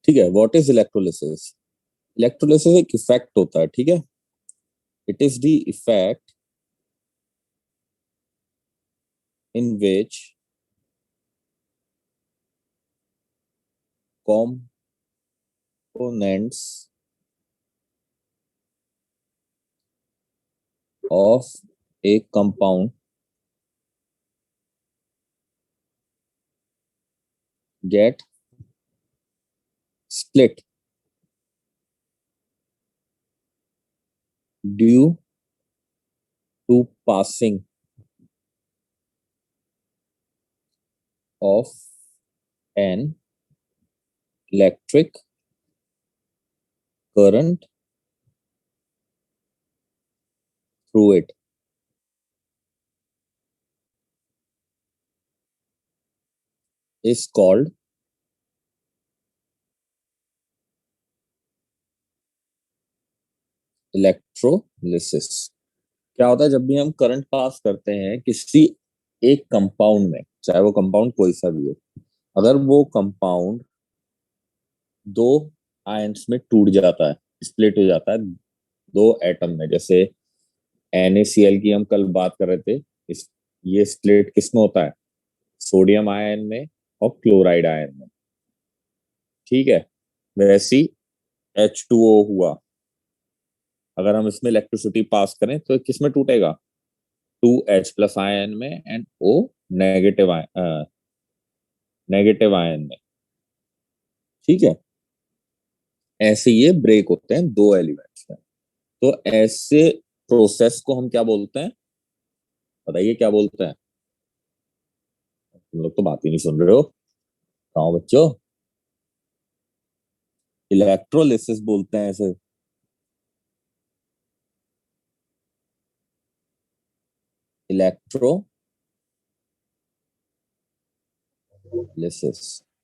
ठीक है, what is electrolysis? Electrolysis एक इफेक्ट होता है, ठीक है। It is the effect in which components of a compound get split due to passing of an electric current through it is called electrolysis. क्या होता है जब भी हम करंट पास करते हैं किसी एक कंपाउंड में, चाहे वो कंपाउंड कोई सा भी हो, अगर वो कंपाउंड दो आयंस में टूट जाता है, स्प्लिट हो जाता है दो एटम में, जैसे NaCl की हम कल बात कर रहे थे, इस ये स्प्लिट किसमें होता है? सोडियम आयन में और क्लोराइड आयन में, ठीक है। वैसी H2O हुआ, अगर हम इसमें इलेक्ट्रिसिटी पास करें तो किसमें टूटेगा? 2H+ आयन में and O negative negative ion में, ठीक है। ऐसे ये ब्रेक होते हैं दो एलिमेंट्स में। तो ऐसे प्रोसेस को हम क्या बोलते हैं? बताइए क्या बोलते हैं? तुम लोग तो बात ही नहीं सुन रहे हो, कहाँ हो बच्चों? इलेक्ट्रोलिसिस बोलते हैं ऐसे। इलेक्ट्रोलिसिस,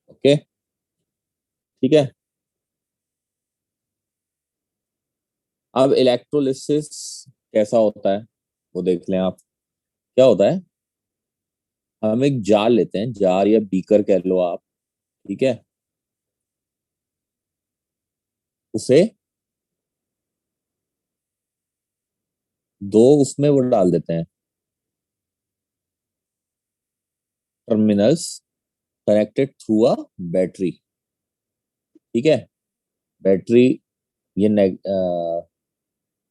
ओके, ठीक है। अब इलेक्ट्रोलिसिस कैसा होता है वो देख लें आप। क्या होता है, हम एक जार लेते हैं, जार या बीकर कह लो आप, ठीक है। उसे दो उसमें वो डाल देते हैं terminals connected through a battery, ठीक है। बैटरी ये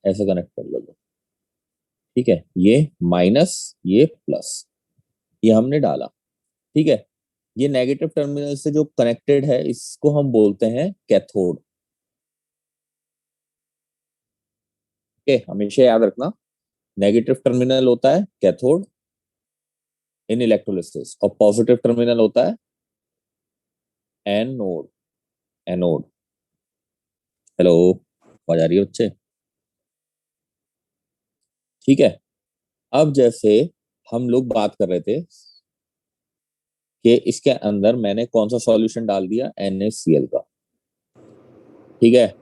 ऐसे कनेक्ट कर लो, ठीक है। ये माइनस, ये प्लस, ये हमने डाला, ठीक है। ये नेगेटिव टर्मिनल से जो कनेक्टेड है इसको हम बोलते हैं कैथोड, ओके। हमेशा याद रखना, नेगेटिव टर्मिनल होता है कैथोड इन इलेक्ट्रोलिसिस और पॉजिटिव टर्मिनल होता है एनोड। एनोड, हेलो, आवाज आ रही है बच्चे? ठीक है। अब जैसे हम लोग बात कर रहे थे कि इसके अंदर मैंने कौन सा सॉल्यूशन डाल दिया, NaCl का, ठीक है।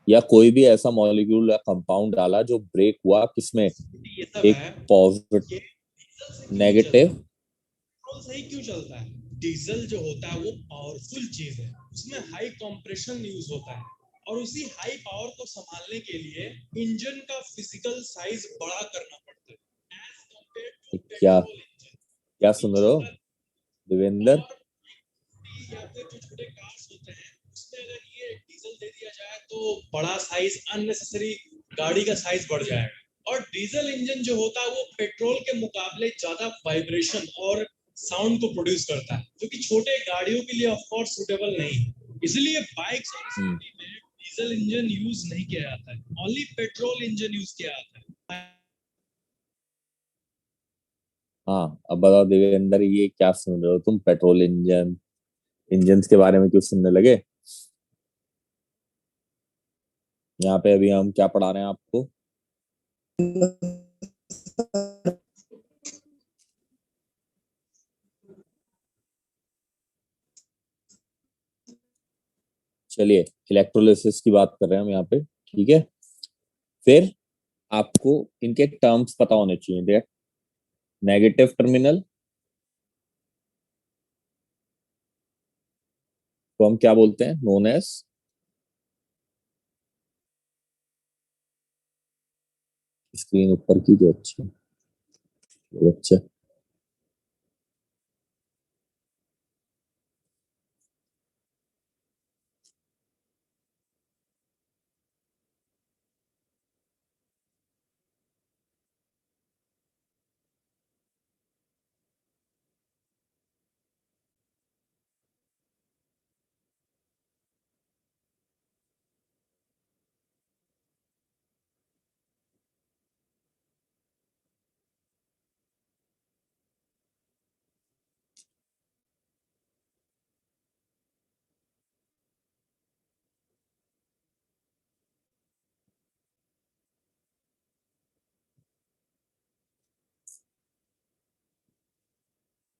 या कोई भी ऐसा मॉलिक्यूल या कंपाउंड डाला जो ब्रेक हुआ किसमें? ये सब एक है पॉजिटिव ये डीजल से क्यों नहीं नेगेटिव, चलता? पेट्रोल से ही क्यों चलता है? डीजल जो होता है वो पावरफुल चीज है, उसमें हाई कंप्रेशन यूज होता है और उसी हाई पावर को संभालने के लिए इंजन का फिजिकल साइज बड़ा करना पड़ता है एज कंपेयर टू क्या पेट्रोल इंजन। क्या क्योंकि सुन रहे हो छोटा देवेंद्र? और या फिर जो छोटे कार्स होते हैं उसमें अगर ये डीजल दे दिया जाए तो बड़ा साइज अननेसेसरी गाड़ी का साइज बढ़ जाएगा। और डीजल इंजन जो होता है वो पेट्रोल के मुकाबले ज्यादा वाइब्रेशन और साउंड को प्रोड्यूस करता है, जो कि छोटे गाड़ियों के लिए ऑफ कोर्स सूटेबल नहीं है। इसलिए बाइक्स और स्कूटी में डीजल इंजन यूज नहीं किया जाता है, ओनली पेट्रोल इंजन यूज किया जाता है। हाँ, अब बताओ देवेंद्र, ये क्या सुन रहे हो तुम? पेट्रोल इंजन, इंजन के बारे में क्यों सुनने लगे? यहाँ पे अभी हम क्या पढ़ा रहे हैं आपको? चलिए, इलेक्ट्रोलिसिस की बात कर रहे हैं हम यहाँ पे, ठीक है। फिर आपको इनके टर्म्स पता होने चाहिए। देख, नेगेटिव टर्मिनल, तो हम क्या बोलते हैं, नोन एज, स्क्रीन ऊपर की जो अच्छी, जो अच्छा,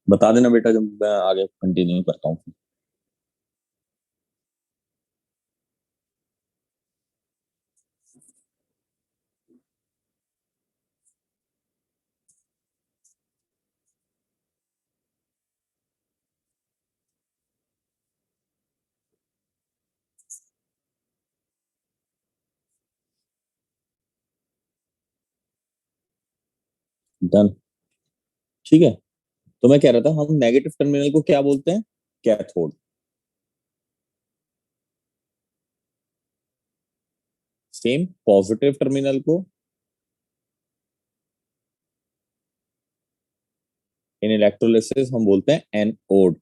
बता देना बेटा जब मैं आगे कंटिन्यू करता हूँ। डन। ठीक है, तो मैं कह रहा था हम नेगेटिव टर्मिनल को क्या बोलते हैं, कैथोड। सेम पॉजिटिव टर्मिनल को इन इलेक्ट्रोलिसिस हम बोलते हैं एनोड।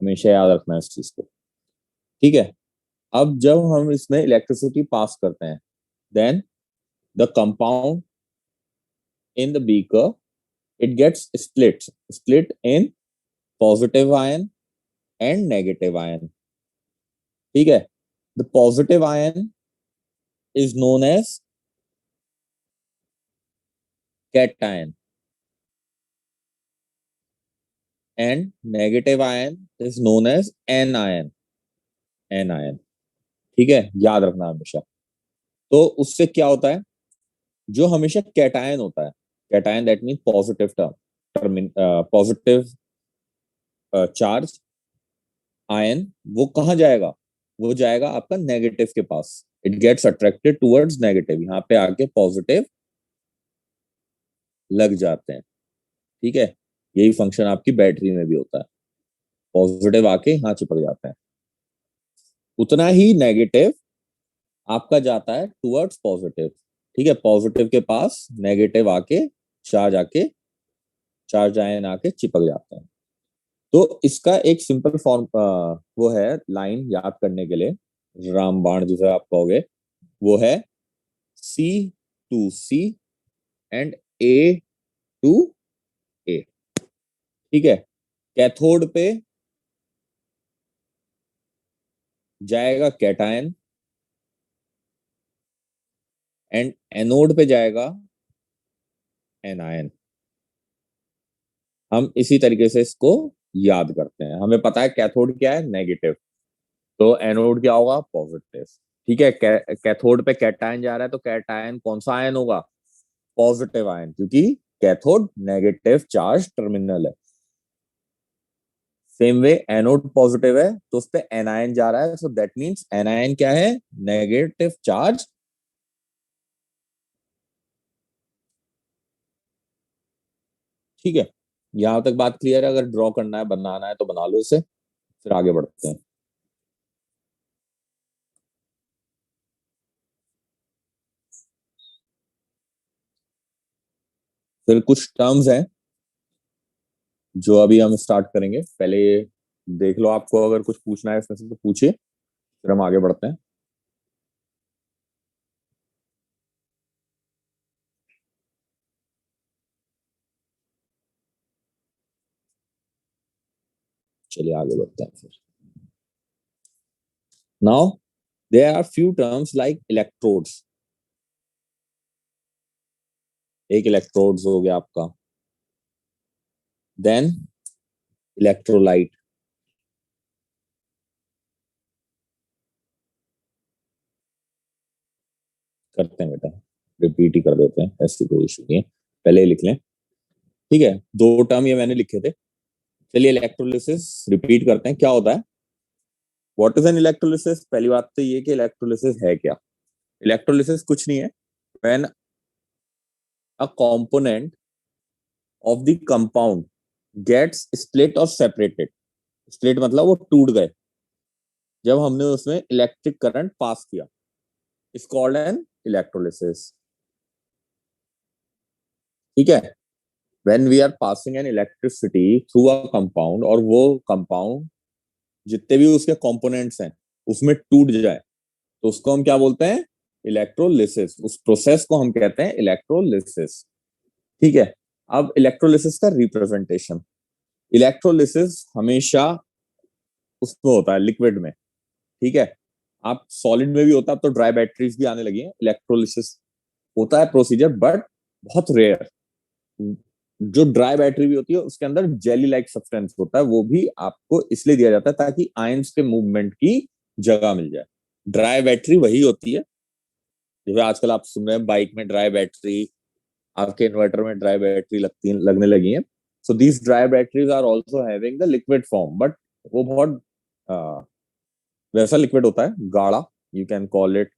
हमेशा याद रखना है इस चीज को। ठीक है, अब जब हम इसमें इलेक्ट्रिसिटी पास करते हैं, then the compound in the beaker, it gets split in positive ion and negative ion. ठीक है, the positive ion is known as cation and negative ion is known as anion, anion। ठीक है, याद रखना हमेशा। तो उससे क्या होता है, जो हमेशा कैटायन होता है, cation that mean positive term, positive charge ion, वो कहाँ जाएगा, वो जाएगा आपका नेगेटिव के पास। It gets attracted towards negative, यहाँ पे आके पॉजिटिव लग जाते हैं। ठीक है, यही फंक्शन आपकी बैटरी में भी होता है, पॉजिटिव आके यहाँ चिपक जाते हैं। उतना ही नेगेटिव आपका जाता है टुवर्ड्स पॉजिटिव। ठीक है, पॉजिटिव के पास नेगेटिव आके, चार्ज आके, चार्ज आयन आके चिपक जाते हैं। तो इसका एक सिंपल फॉर्म वो है, लाइन याद करने के लिए, रामबाण जिसे आप कहोगे, वो है C to C and A to A। ठीक है, कैथोड पे जाएगा कैटायन एंड एनोड पे जाएगा एनायन। हम इसी तरीके से इसको याद करते हैं। हमें पता है कैथोड क्या है, नेगेटिव, तो एनोड क्या होगा, पॉजिटिव। ठीक है, कैथोड पे कैटायन जा रहा है तो कैटायन कौन सा आयन होगा, पॉजिटिव आयन, क्योंकि कैथोड नेगेटिव चार्ज टर्मिनल है। सेम वे एनोड पॉजिटिव है तो उस पे एनायन जा रहा है, सो दैट मींस एनायन क्या है, नेगेटिव चार्ज। ठीक है, यहां तक बात क्लियर है। अगर ड्रॉ करना है, बनाना है तो बना लो इसे, फिर आगे बढ़ते हैं। फिर कुछ टर्म्स हैं जो अभी हम स्टार्ट करेंगे। पहले ये देख लो, आपको अगर कुछ पूछना है इसमें से तो पूछिए, फिर हम आगे बढ़ते हैं। चलिए आगे बढ़ते हैं फिर। Now there are few terms like electrodes. एक इलेक्ट्रोड्स हो गया आपका, देन इलेक्ट्रोलाइट। करते हैं बेटा, रिपीट ही कर देते हैं, ऐसी कोई इशू नहीं है, पहले ही लिख लें। ठीक है, दो टर्म ये मैंने लिखे थे, चलिए इलेक्ट्रोलिसिस रिपीट करते हैं, क्या होता है, व्हाट इज एन इलेक्ट्रोलिसिस। पहली बात तो ये कि इलेक्ट्रोलिसिस है क्या। इलेक्ट्रोलिसिस कुछ नहीं है, when a component of the compound gets split और सेपरेटेड। स्प्लिट मतलब वो टूट गए जब हमने उसमें इलेक्ट्रिक करंट पास किया, इट्स कॉल्ड एन इलेक्ट्रोलिसिस। ठीक है, when we are passing an electricity through a compound, और वो कंपाउंड जितने भी उसके कंपोनेंट्स हैं उसमें टूट जाए, तो उसको हम क्या बोलते हैं, इलेक्ट्रोलिसिस। उस प्रोसेस को हम कहते हैं इलेक्ट्रोलिसिस। ठीक है, अब इलेक्ट्रोलिसिस का रिप्रेजेंटेशन। इलेक्ट्रोलिसिस हमेशा उसमें होता है लिक्विड में। ठीक है, आप सॉलिड में भी होता है, अब तो ड्राई बैटरीज भी आने लगी हैं। इलेक्ट्रोलिसिस होता है प्रोसीजर, बट बहुत रेयर। जो ड्राई बैटरी भी होती है उसके अंदर जेली लाइक सब्सटेंस होता है, वो भी आपको इसलिए दिया जाता है ताकि आयंस के मूवमेंट की जगह मिल जाए। ड्राई बैटरी वही होती है, जैसे आजकल आप सुन रहे हैं बाइक में ड्राई बैटरी, आपके इन्वर्टर में ड्राई बैटरी लगने लगी है। So these dry batteries are also having the liquid form, but वो बहुत वैसा लिक्विड होता है, गाढ़ा, यू कैन कॉल इट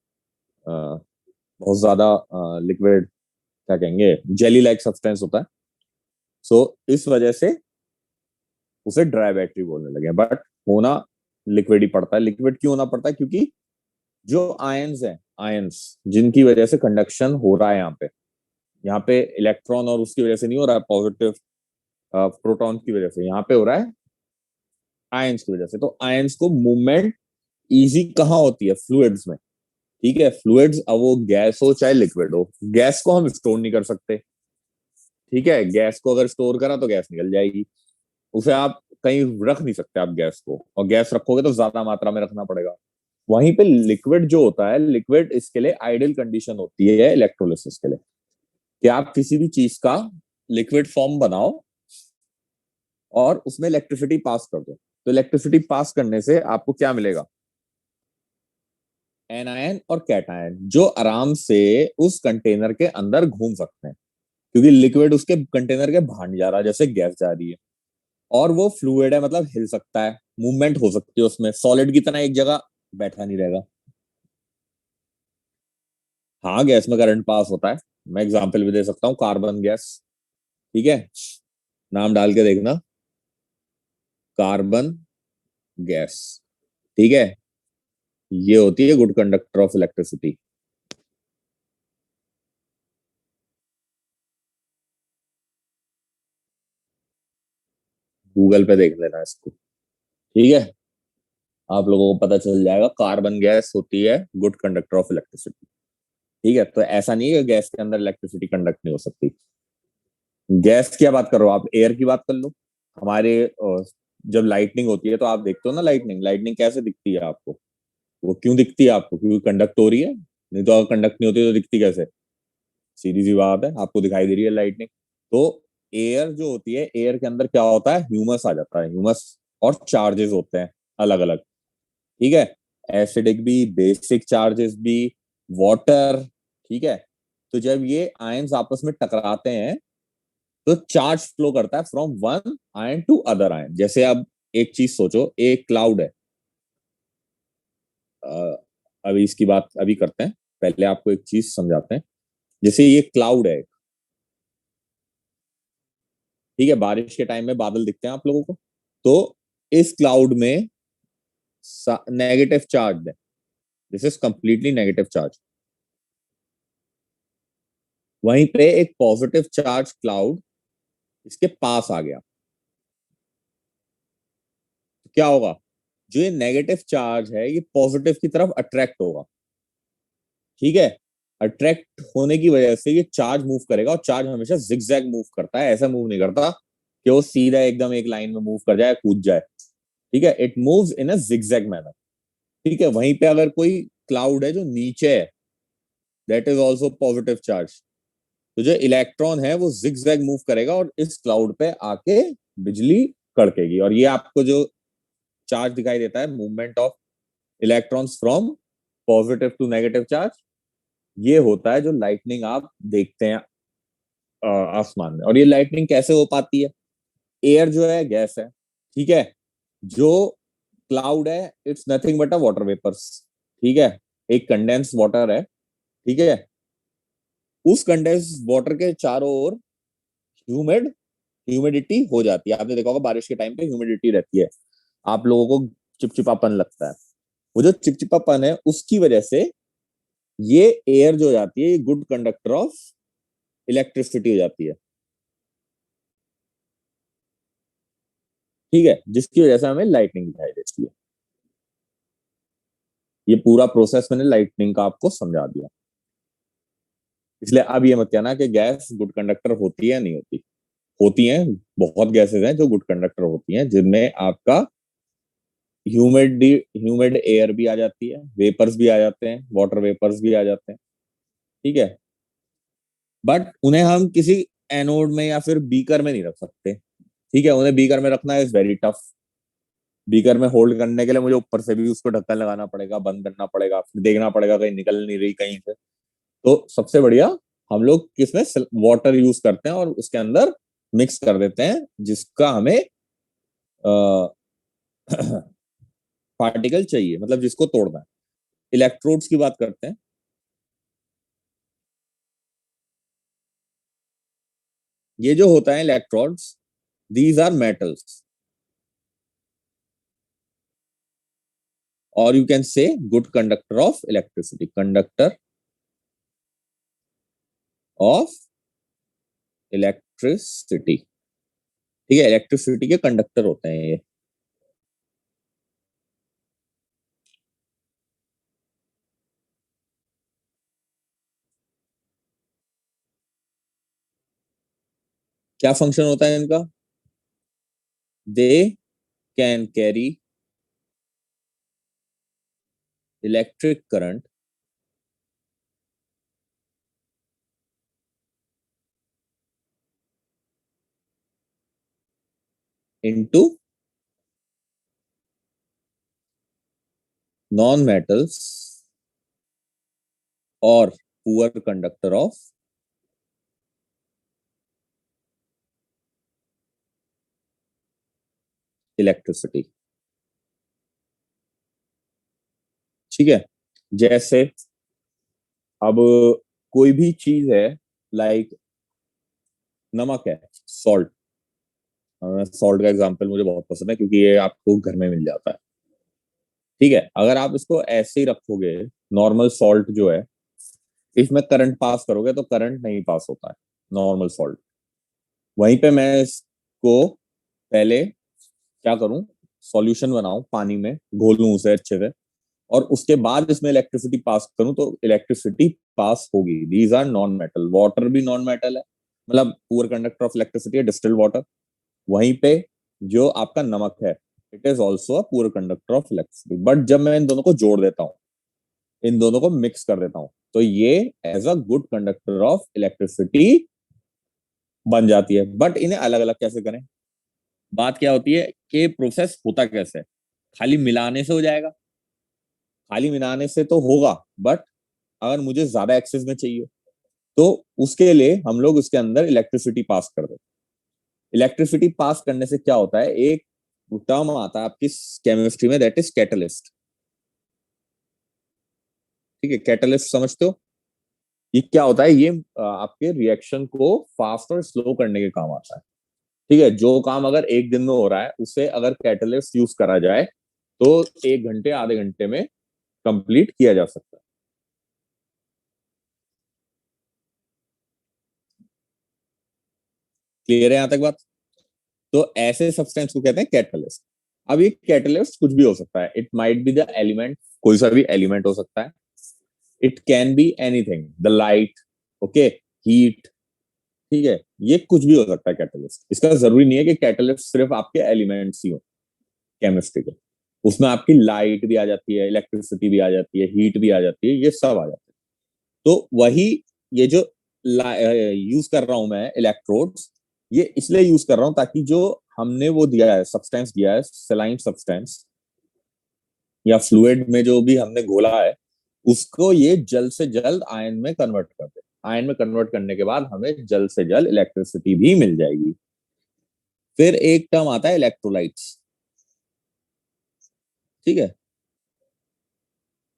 बहुत ज्यादा लिक्विड, क्या कहेंगे, जेली लाइक सब्सटेंस होता है। सो इस वजह से उसे ड्राई बैटरी बोलने लगे, बट होना लिक्विड ही पड़ता है। लिक्विड क्यों होना पड़ता है, क्योंकि जो आयंस हैं, आयंस जिनकी वजह से कंडक्शन हो रहा है यहाँ पे इलेक्ट्रॉन और उसकी वजह से नहीं हो रहा है, पॉजिटिव प्रोटॉन की वजह से, यहाँ पे हो रहा है आयंस की वजह से। तो आयंस को मूवमेंट इजी कहाँ होती है, फ्लूइड्स में। ठीक है, फ्लूइड्स, अब वो गैस हो चाहे लिक्विड हो, गैस को हम स्टोर नहीं कर सकते। ठीक है, गैस को अगर स्टोर करा तो गैस निकल जाएगी, उसे आप कहीं रख नहीं सकते आप गैस को, और गैस रखोगे तो ज्यादा मात्रा में रखना पड़ेगा। वहीं पे लिक्विड जो होता है, लिक्विड इसके लिए आइडियल कंडीशन होती है इलेक्ट्रोलिसिस के लिए, कि आप किसी भी चीज का लिक्विड फॉर्म बनाओ और उसमें इलेक्ट्रिसिटी पास कर दो। तो इलेक्ट्रिसिटी पास करने से आपको क्या मिलेगा, एनायन और कैटायन, जो आराम से उस कंटेनर के अंदर घूम सकते हैं, क्योंकि लिक्विड उसके कंटेनर के बाहर नहीं जा रहा जैसे गैस जा रही है, और वो फ्लूइड है मतलब हिल सकता है, मूवमेंट हो सकती है उसमें, सॉलिड की तरह एक जगह बैठा नहीं रहेगा। हाँ, गैस में करंट पास होता है, मैं एग्जांपल भी दे सकता हूँ, कार्बन गैस। ठीक है, नाम डाल के देखना, कार्बन गैस। ठीक है, ये होती है good conductor of electricity. Google पे देख लेना इसको। ठीक है, आप लोगों को पता चल जाएगा, कार्बन गैस होती है गुड कंडक्टर ऑफ इलेक्ट्रिसिटी। ठीक है, तो ऐसा नहीं है कि गैस के अंदर इलेक्ट्रिसिटी कंडक्ट नहीं हो सकती। गैस की बात कर रहे हो आप, एयर की बात कर लो। हमारे जब लाइटनिंग होती है तो आप देखते हो ना, लाइटनिंग लाइटनिंग कैसे दिखती है आपको, वो क्यों दिखती है आपको, क्योंकि कंडक्ट हो रही है। नहीं तो अगर कंडक्ट नहीं होती तो दिखती कैसे, सीधी सी बात है, आपको दिखाई दे रही है लाइटनिंग। तो एयर जो होती है, एयर के अंदर क्या होता है, ह्यूमस आ जाता है, ह्यूमस और चार्जेस होते हैं अलग अलग। ठीक है, एसिडिक भी, बेसिक चार्जेस भी, वाटर। ठीक है, तो जब ये आयंस आपस में टकराते हैं तो चार्ज फ्लो करता है from one ion to other ion. जैसे अब एक चीज सोचो, एक क्लाउड है, अभी इसकी बात अभी करते हैं, पहले आपको एक चीज समझाते हैं। जैसे ये क्लाउड है, ठीक है, बारिश के टाइम में बादल दिखते हैं आप लोगों को, तो इस क्लाउड में नेगेटिव चार्ज है, this is completely negative charge. वहीं पे एक पॉजिटिव चार्ज क्लाउड इसके पास आ गया, तो क्या होगा, जो ये नेगेटिव चार्ज है ये पॉजिटिव की तरफ अट्रैक्ट होगा। ठीक है, अट्रैक्ट होने की वजह से ये चार्ज मूव करेगा, और चार्ज हमेशा जिगजैग मूव करता है, ऐसा मूव नहीं करता कि वो सीधा एकदम एक लाइन में मूव कर जाए, कूद जाए। ठीक है, it moves in a zigzag manner. ठीक है, वहीं पे अगर कोई क्लाउड है जो नीचे है, that is also positive charge, तो जो इलेक्ट्रॉन है वो जिगजैग मूव करेगा और इस क्लाउड पे आके बिजली कड़केगी, और ये आपको जो चार्ज दिखाई देता है, movement of electrons from positive to negative charge, ये होता है जो लाइटनिंग आप देखते हैं आसमान में। और ये लाइटनिंग कैसे हो पाती है, एयर जो है गैस है, ठीक है। जो क्लाउड है it's nothing but a water vapours. ठीक है, एक कंडेंस वाटर है। ठीक है, उस कंडेंस वाटर के चारों ओर ह्यूमिड ह्यूमिडिटी हो जाती है। आपने देखा होगा बारिश के टाइम पे ह्यूमिडिटी रहती है, आप लोगों को चिपचिपापन लगता है। वो जो चिपचिपापन है उसकी वजह से ये एयर जो जाती है ये गुड कंडक्टर ऑफ इलेक्ट्रिसिटी हो जाती है। ठीक है, जिसकी वजह से हमें लाइटनिंग दिखाई देती है। ये पूरा प्रोसेस मैंने लाइटनिंग का आपको समझा दिया। इसलिए अब ये मत कहना कि गैस गुड कंडक्टर होती है नहीं होती। होती हैं, बहुत गैसेस हैं जो गुड कंडक्टर होती हैं, जिनमें आपका ह्यूमिड ह्यूमिड एयर भी आ जाती है, वेपर्स भी आ जाते हैं, वाटर वेपर्स भी आ जाते हैं। ठीक है, बट उन्हें हम किसी एनोड में या फिर बीकर में नहीं रख सकते। ठीक है, उन्हें बीकर में रखना इज वेरी टफ। बीकर में होल्ड करने के लिए मुझे ऊपर से भी उसको ढक्कन लगाना पड़ेगा, बंद करना पड़ेगा, फिर देखना पड़ेगा कहीं निकल नहीं रही कहीं से। तो सबसे बढ़िया हम लोग किसमें वाटर यूज करते हैं और उसके अंदर मिक्स कर देते हैं, जिसका हमें पार्टिकल चाहिए, मतलब जिसको तोड़ना है। इलेक्ट्रोड्स की बात करते हैं। ये जो होता है इलेक्ट्रोड्स, दीज आर मेटल्स, और you can say good conductor of electricity, conductor of electricity. ठीक है, इलेक्ट्रिसिटी के कंडक्टर होते हैं ये। क्या फंक्शन होता है इनका? They can carry electric current into non metals और पुअर कंडक्टर ऑफ इलेक्ट्रिसिटी। ठीक है, जैसे अब कोई भी चीज है, लाइक नमक है, सॉल्ट। सॉल्ट का एग्जांपल मुझे बहुत पसंद है क्योंकि ये आपको घर में मिल जाता है। ठीक है, अगर आप इसको ऐसे ही रखोगे, नॉर्मल सॉल्ट जो है, इसमें करंट पास करोगे तो करंट नहीं पास होता है, नॉर्मल सॉल्ट। वहीं पे मैं इसको पहले क्या करूं, सॉल्यूशन बनाऊं, पानी में घोलूं उसे अच्छे से, और उसके बाद इसमें इलेक्ट्रिसिटी पास करूं तो इलेक्ट्रिसिटी पास होगी। These are non metal. Water भी नॉन मेटल है, मतलब पुअर कंडक्टर ऑफ इलेक्ट्रिसिटी है डिस्टिल्ड वाटर। वहीं पे जो आपका नमक है, it is also a poor conductor of electricity. But जब मैं इन दोनों को जोड़ देता हूँ, इन दोनों को मिक्स कर देता हूँ, तो ये as a good conductor of electricity बन जाती है। बट इन्हें अलग अलग कैसे करें? बात क्या होती है कि प्रोसेस होता कैसे है? खाली मिलाने से हो जाएगा? खाली मिलाने से तो होगा, बट अगर मुझे ज्यादा एक्सेस में चाहिए तो उसके लिए हम लोग उसके अंदर इलेक्ट्रिसिटी पास कर देते। इलेक्ट्रिसिटी पास करने से क्या होता है, एक टर्म आता है आपकी केमिस्ट्री में, दैट इज कैटलिस्ट। ठीक है, कैटलिस्ट समझते हो? ये क्या होता है, ये आपके रिएक्शन को फास्ट और स्लो करने के काम आता है। ठीक है, जो काम अगर एक दिन में हो रहा है उसे अगर कैटलिस्ट यूज करा जाए तो 1 घंटे आधे घंटे में कंप्लीट किया जा सकता है। क्लियर है यहां तक बात? तो ऐसे सब्सटेंस को कहते हैं कैटलिस्ट। अब ये कैटलिस्ट कुछ भी हो सकता है, it might be the element, कोई सा भी एलिमेंट हो सकता है। It can be anything, the light, okay, heat. ठीक है, ये कुछ भी हो सकता है कैटलिस्ट। इसका जरूरी नहीं है कि कैटलिस्ट सिर्फ आपके एलिमेंट्स ही हो केमिस्ट्री के। उसमें आपकी लाइट भी आ जाती है, इलेक्ट्रिसिटी भी आ जाती है, हीट भी आ जाती है, ये सब आ जाता है। तो वही ये जो यूज कर रहा हूं मैं इलेक्ट्रोड्स, ये इसलिए यूज कर रहा हूं ताकि जो हमने वो दिया है, सब्सटेंस दिया है, सेलाइन सब्सटेंस या फ्लूइड में जो भी हमने घोला है, उसको ये जल्द से जल्द आयन में कन्वर्ट कर दे। आयन में कन्वर्ट करने के बाद हमें जल्द से जल्द इलेक्ट्रिसिटी भी मिल जाएगी। फिर एक टर्म आता है इलेक्ट्रोलाइट्स। ठीक है।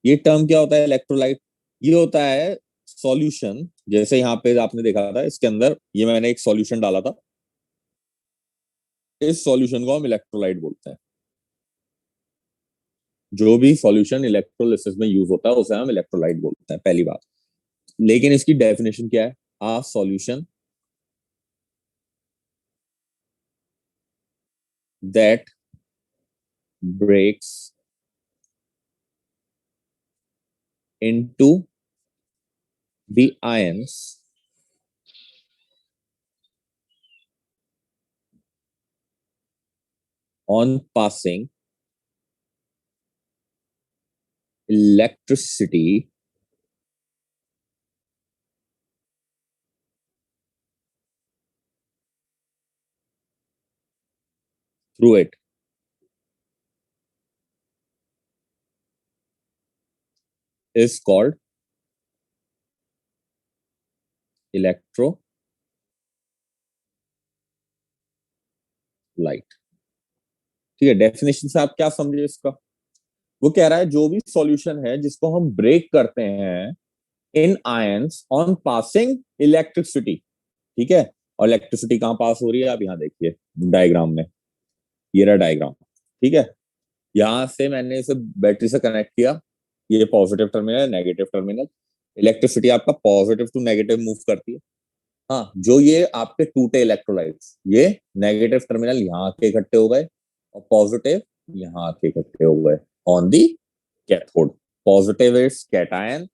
ये टर्म क्या होता है इलेक्ट्रोलाइट? ये होता है सॉल्यूशन। जैसे यहाँ पे आपने देखा था, इसके अंदर ये मैंने एक सॉल्यूशन डाला था, इस सॉल्यूशन को हम इलेक्ट्रोलाइट बोलते हैं। जो भी सॉल्यूशन इलेक्ट्रोलिसिस में यूज होता है उसे हम इलेक्ट्रोलाइट बोलते हैं, पहली बात। लेकिन इसकी डेफिनेशन क्या है? A solution that breaks into the ions on passing electricity through it is called electrolyte। ठीक है, डेफिनेशन से आप क्या समझे इसका? वो कह रहा है जो भी सॉल्यूशन है जिसको हम ब्रेक करते हैं इन आयंस ऑन पासिंग इलेक्ट्रिसिटी, ठीक है। और इलेक्ट्रिसिटी कहां पास हो रही है? आप यहाँ देखिए डायग्राम में, ये रहा डायग्राम, ठीक है। यहां से मैंने इसे बैटरी से कनेक्ट किया, ये positive terminal, negative terminal. Electricity आपका पॉजिटिव टू नेगेटिव मूव करती है। हाँ, जो ये आपके टूटे इलेक्ट्रोलाइट्स, ये नेगेटिव टर्मिनल यहाँ आके इकट्ठे हो गए और पॉजिटिव यहाँ आके इकट्ठे हो गए on the cathode. Positive is cation,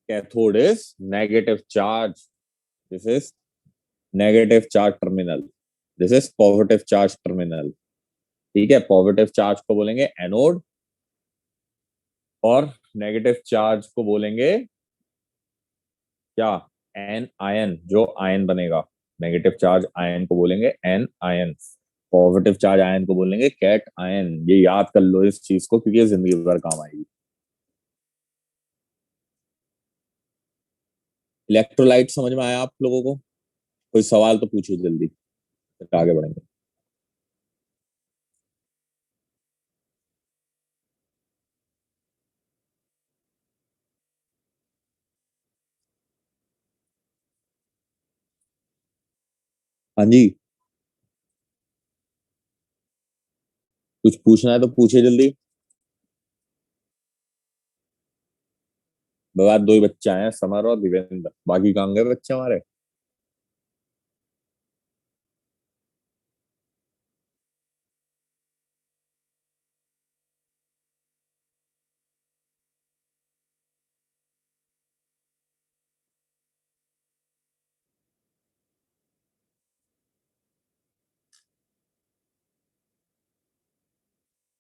cathode is negative charge, this is negative charge terminal, this is positive charge terminal. ठीक है, पॉजिटिव चार्ज को बोलेंगे एनोड और नेगेटिव चार्ज को बोलेंगे क्या? एन आयन, जो आयन बनेगा। नेगेटिव चार्ज आयन को बोलेंगे anion, positive charge ion को बोलेंगे कैट आयन। ये याद कर लो इस चीज को, क्योंकि ये जिंदगी भर काम आएगी। इलेक्ट्रोलाइट समझ में आया आप लोगों को? कोई सवाल तो पूछिए जल्दी, फिर आगे बढ़ेंगे। हाँ जी, कुछ पूछना है तो पूछिए जल्दी। बात दो ही बच्चे आए हैं, समर और दिवेंद्र, बाकी कहाँ गए बच्चे हमारे?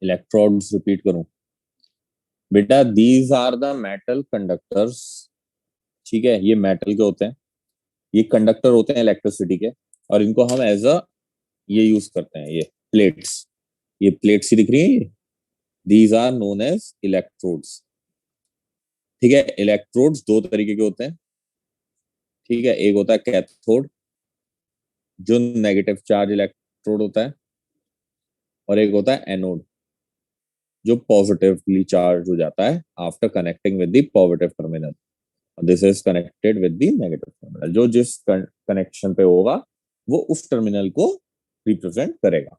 इलेक्ट्रोड्स रिपीट करूं? बेटा these are the metal conductors, ठीक है। ये मेटल के होते हैं, ये कंडक्टर होते हैं इलेक्ट्रिसिटी के, और इनको हम एज अ ये यूज करते हैं, ये प्लेट्स, ये प्लेट्स ही दिख रही है ये, these are known as electrodes. ठीक है, इलेक्ट्रोड्स दो तरीके के होते हैं, ठीक है। एक होता है कैथोड, जो नेगेटिव चार्ज इलेक्ट्रोड होता है, और एक होता है एनोड, जो पॉजिटिवली चार्ज हो जाता है after connecting with the positive terminal. This is connected with the negative terminal. जो जिस कनेक्शन पे होगा वो उस टर्मिनल को रिप्रेजेंट करेगा,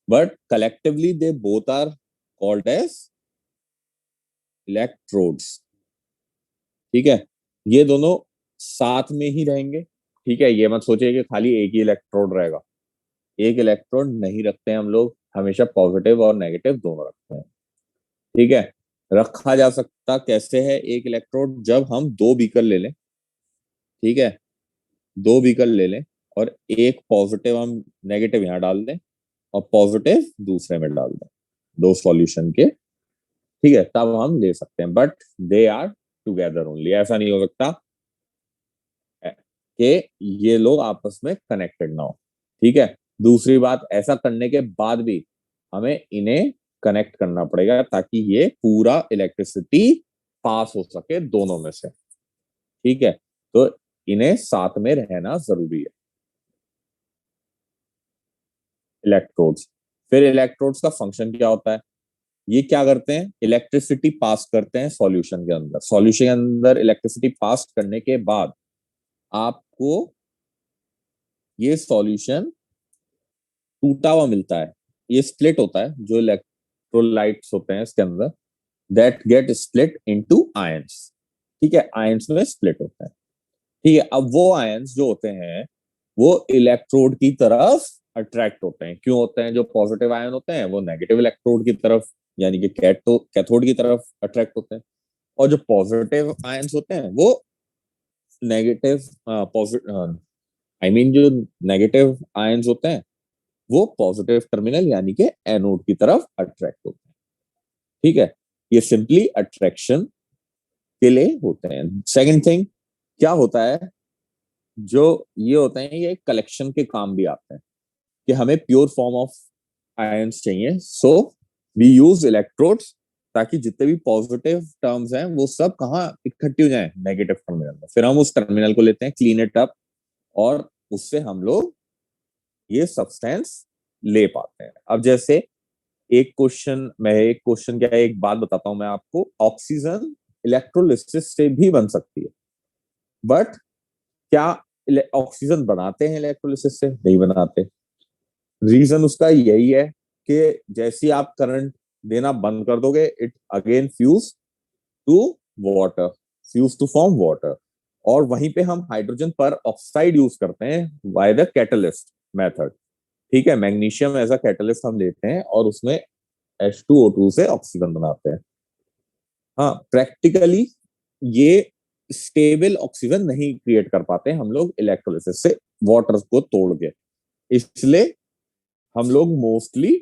but collectively they both are called as electrodes. ठीक है, ये दोनों साथ में ही रहेंगे। ठीक है, ये मत सोचिए कि खाली एक ही इलेक्ट्रोड रहेगा। एक इलेक्ट्रोड नहीं रखते हैं हम लोग, हमेशा पॉजिटिव और नेगेटिव दोनों रखते हैं। ठीक है, रखा जा सकता कैसे है एक इलेक्ट्रोड? जब हम दो बीकर ले लें, ठीक है, दो बीकर ले लें और एक पॉजिटिव हम नेगेटिव यहाँ डाल दें और पॉजिटिव दूसरे में डाल दें, दो सॉल्यूशन के, ठीक है, तब हम ले सकते हैं। But they are together only, ऐसा नहीं हो सकता कि ये लोग आपस में कनेक्टेड ना हो। ठीक है, दूसरी बात, ऐसा करने के बाद भी हमें इन्हें कनेक्ट करना पड़ेगा ताकि ये पूरा इलेक्ट्रिसिटी पास हो सके दोनों में से। ठीक है, तो इन्हें साथ में रहना जरूरी है, इलेक्ट्रोड्स। फिर इलेक्ट्रोड्स का फंक्शन क्या होता है? ये क्या करते हैं, इलेक्ट्रिसिटी पास करते हैं सॉल्यूशन के अंदर। सॉल्यूशन के अंदर इलेक्ट्रिसिटी पास करने के बाद आपको ये सॉल्यूशन टूटा हुआ मिलता है, ये स्प्लिट होता है, जो इलेक्ट्रोलाइट्स होते हैं इसके अंदर, that get split into ions. ठीक है, आयंस में स्प्लिट होता है। ठीक है, अब वो आयंस जो होते हैं वो इलेक्ट्रोड की तरफ अट्रैक्ट होते हैं। क्यों होते हैं? जो पॉजिटिव आयन होते हैं वो नेगेटिव इलेक्ट्रोड की तरफ, यानी कि कैथोड की तरफ अट्रैक्ट होते हैं, और जो पॉजिटिव आयंस होते हैं वो नेगेटिव पॉजिटिव, आई मीन जो नेगेटिव आयंस होते हैं वो पॉजिटिव टर्मिनल यानी कि एनोड की तरफ अट्रैक्ट होते हैं। ठीक है, ये सिंपली अट्रैक्शन के लिए होते हैं। सेकंड थिंग क्या होता है, जो ये होते हैं ये कलेक्शन के काम भी आते हैं, कि हमें प्योर फॉर्म ऑफ आयंस चाहिए, सो वी यूज इलेक्ट्रोड्स, ताकि जितने भी पॉजिटिव टर्म्स हैं वो सब कहाँ इकट्ठी हो जाएं, नेगेटिव टर्मिनल में। फिर हम उस टर्मिनल को लेते हैं, क्लीन इट अप, और उससे हम लोग ये सब्सटेंस ले पाते हैं। अब जैसे एक क्वेश्चन क्या है, एक बात बताता हूं मैं आपको, ऑक्सीजन इलेक्ट्रोलिसिस से भी बन सकती है, बट क्या ऑक्सीजन बनाते हैं इलेक्ट्रोलिसिस से? नहीं बनाते। रीजन उसका यही है कि जैसे ही आप करंट देना बंद कर दोगे, it again fuse to water, fuse to form water, और वहीं पे हम हाइड्रोजन पर ऑक्साइड यूज करते हैं बाय द कैटलिस्ट मेथड। ठीक है, मैग्नीशियम एज अ कैटलिस्ट हम लेते हैं और उसमें H2O2 से ऑक्सीजन बनाते हैं। हाँ, प्रैक्टिकली ये स्टेबल ऑक्सीजन नहीं क्रिएट कर पाते हम लोग इलेक्ट्रोलिसिस से, वाटर को तोड़ के, इसलिए हम लोग मोस्टली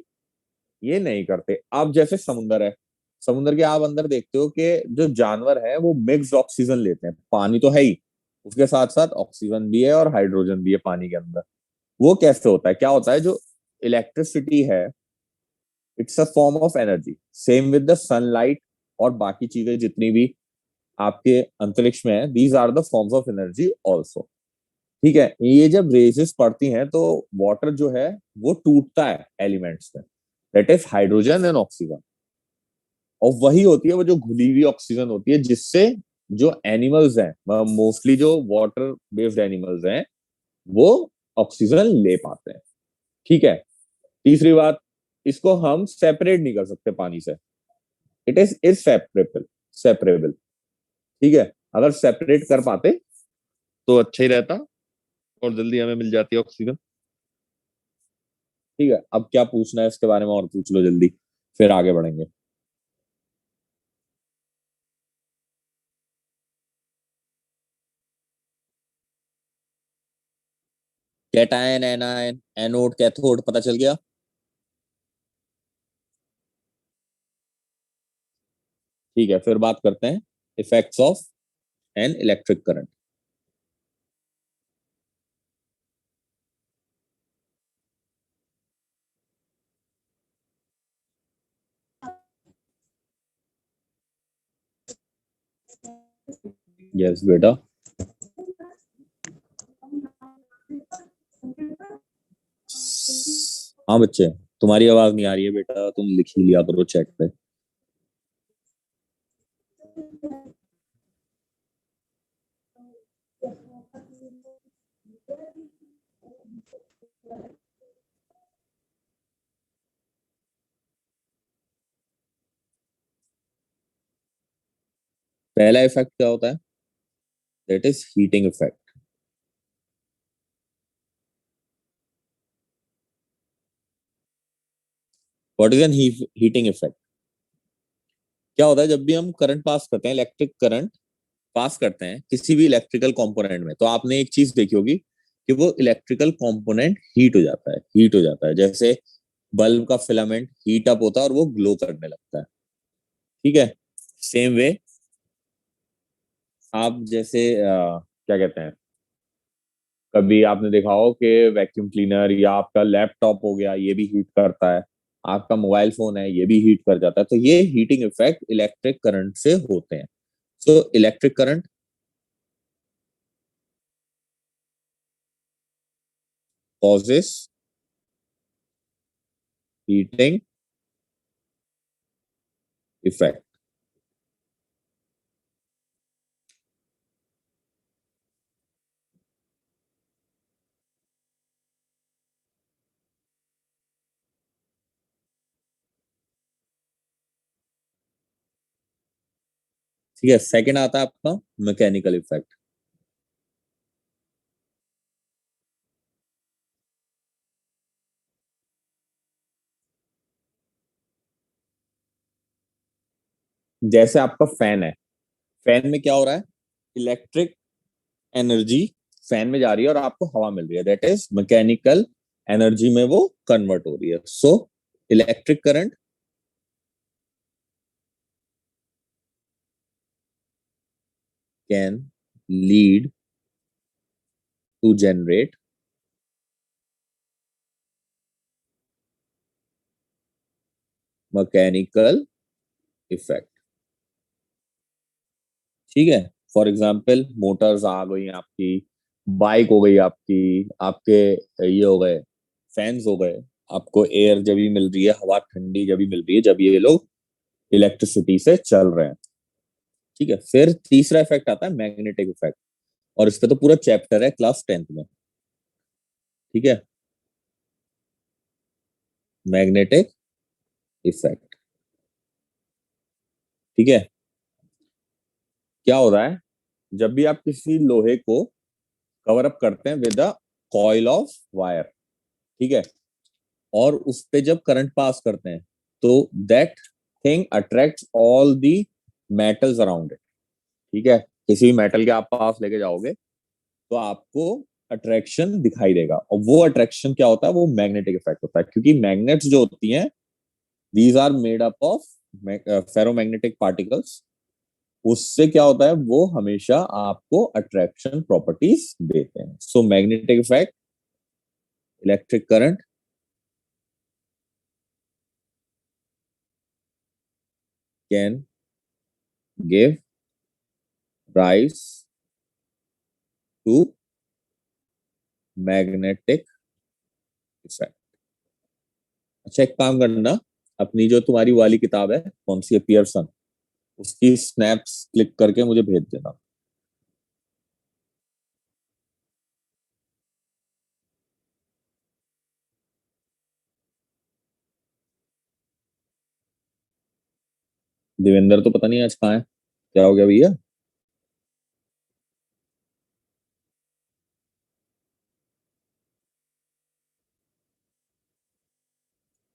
ये नहीं करते। अब जैसे समुंदर है, समुंदर के आप अंदर देखते हो कि जो जानवर है वो मिक्स्ड ऑक्सीजन लेते हैं, पानी तो है ही, उसके साथ साथ ऑक्सीजन भी है और हाइड्रोजन भी है पानी के अंदर। वो कैसे होता है, क्या होता है, जो इलेक्ट्रिसिटी है it's a form of energy, same with the sunlight और बाकी चीजें जितनी भी आपके अंतरिक्ष में है, these are the forms of energy also. ठीक है, ये जब रेजेस पड़ती हैं तो वाटर जो है वो टूटता है एलिमेंट्स में, that is hydrogen and oxygen, और वही होती है वो जो घुली हुई ऑक्सीजन होती है, जिससे जो एनिमल्स हैं, मोस्टली जो वाटर बेस्ड एनिमल्स हैं, वो ऑक्सीजन ले पाते हैं। ठीक है, तीसरी बात, इसको हम सेपरेट नहीं कर सकते पानी से, इट इज इनसेपरेबल, सेपरेबल। ठीक है, अगर सेपरेट कर पाते तो अच्छा ही रहता और जल्दी हमें मिल जाती है ऑक्सीजन। ठीक है, अब क्या पूछना है इसके बारे में और पूछ लो जल्दी, फिर आगे बढ़ेंगे। कैटायन, एनायन, एनोड, कैथोड, पता चल गया। ठीक है, फिर बात करते हैं effects of an electric current. Yes बेटा। हाँ बच्चे, तुम्हारी आवाज नहीं आ रही है बेटा, तुम लिख ही लिया करो चैट पे। पहला इफेक्ट क्या होता है, that is heating effect. What is an heating effect? क्या होता है, जब भी हम करंट पास करते हैं, इलेक्ट्रिक करंट पास करते हैं किसी भी इलेक्ट्रिकल कंपोनेंट में, तो आपने एक चीज देखी होगी कि वो इलेक्ट्रिकल कंपोनेंट हीट हो जाता है, हीट हो जाता है। जैसे बल्ब का फिलामेंट हीट अप होता है और वो ग्लो करने लगता है। ठीक है, सेम वे आप जैसे क्या कहते हैं, कभी आपने देखा हो कि वैक्यूम क्लीनर या आपका लैपटॉप हो गया, ये भी हीट करता है, आपका मोबाइल फोन है ये भी हीट कर जाता है, तो ये हीटिंग इफेक्ट इलेक्ट्रिक करंट से होते हैं। सो electric current causes heating effect. ठीक है, सेकंड आता है आपका मैकेनिकल इफेक्ट। जैसे आपका फैन है, फैन में क्या हो रहा है, इलेक्ट्रिक एनर्जी फैन में जा रही है और आपको हवा मिल रही है, दैट इज मैकेनिकल एनर्जी में वो कन्वर्ट हो रही है। So electric current can lead to generate mechanical effect. ठीक है, फॉर एग्जाम्पल मोटर्स आ गई आपकी, बाइक हो गई आपकी, आपके ये हो गए फैंस हो गए, आपको एयर जब भी मिल रही है, हवा ठंडी जब भी मिल रही है, जब ये लोग इलेक्ट्रिसिटी से चल रहे हैं। ठीक है, फिर तीसरा इफेक्ट आता है मैग्नेटिक इफेक्ट, और इस पे तो पूरा चैप्टर है क्लास 10th में। ठीक है, मैग्नेटिक इफेक्ट। ठीक है, क्या हो रहा है, जब भी आप किसी लोहे को कवर अप करते हैं with a coil of wire, ठीक है, और उस पे जब करंट पास करते हैं, तो that thing attracts all the metals around it. ठीक है, किसी भी मेटल के आप पास लेके जाओगे तो आपको अट्रैक्शन दिखाई देगा, और वो अट्रैक्शन क्या होता है, वो मैग्नेटिक इफेक्ट होता है, क्योंकि मैग्नेट्स जो होती हैं, these are made up of ferromagnetic particles. उससे क्या होता है, वो हमेशा आपको अट्रैक्शन प्रॉपर्टीज देते हैं। So magnetic effect, electric current can give rise to magnetic effect. अच्छा, एक काम करना, अपनी जो तुम्हारी वाली किताब है, कौन सी है, पियर्सन, उसकी स्नैप्स क्लिक करके मुझे भेज देना। देवेंद्र तो पता नहीं आज कहाँ है, क्या हो गया भैया।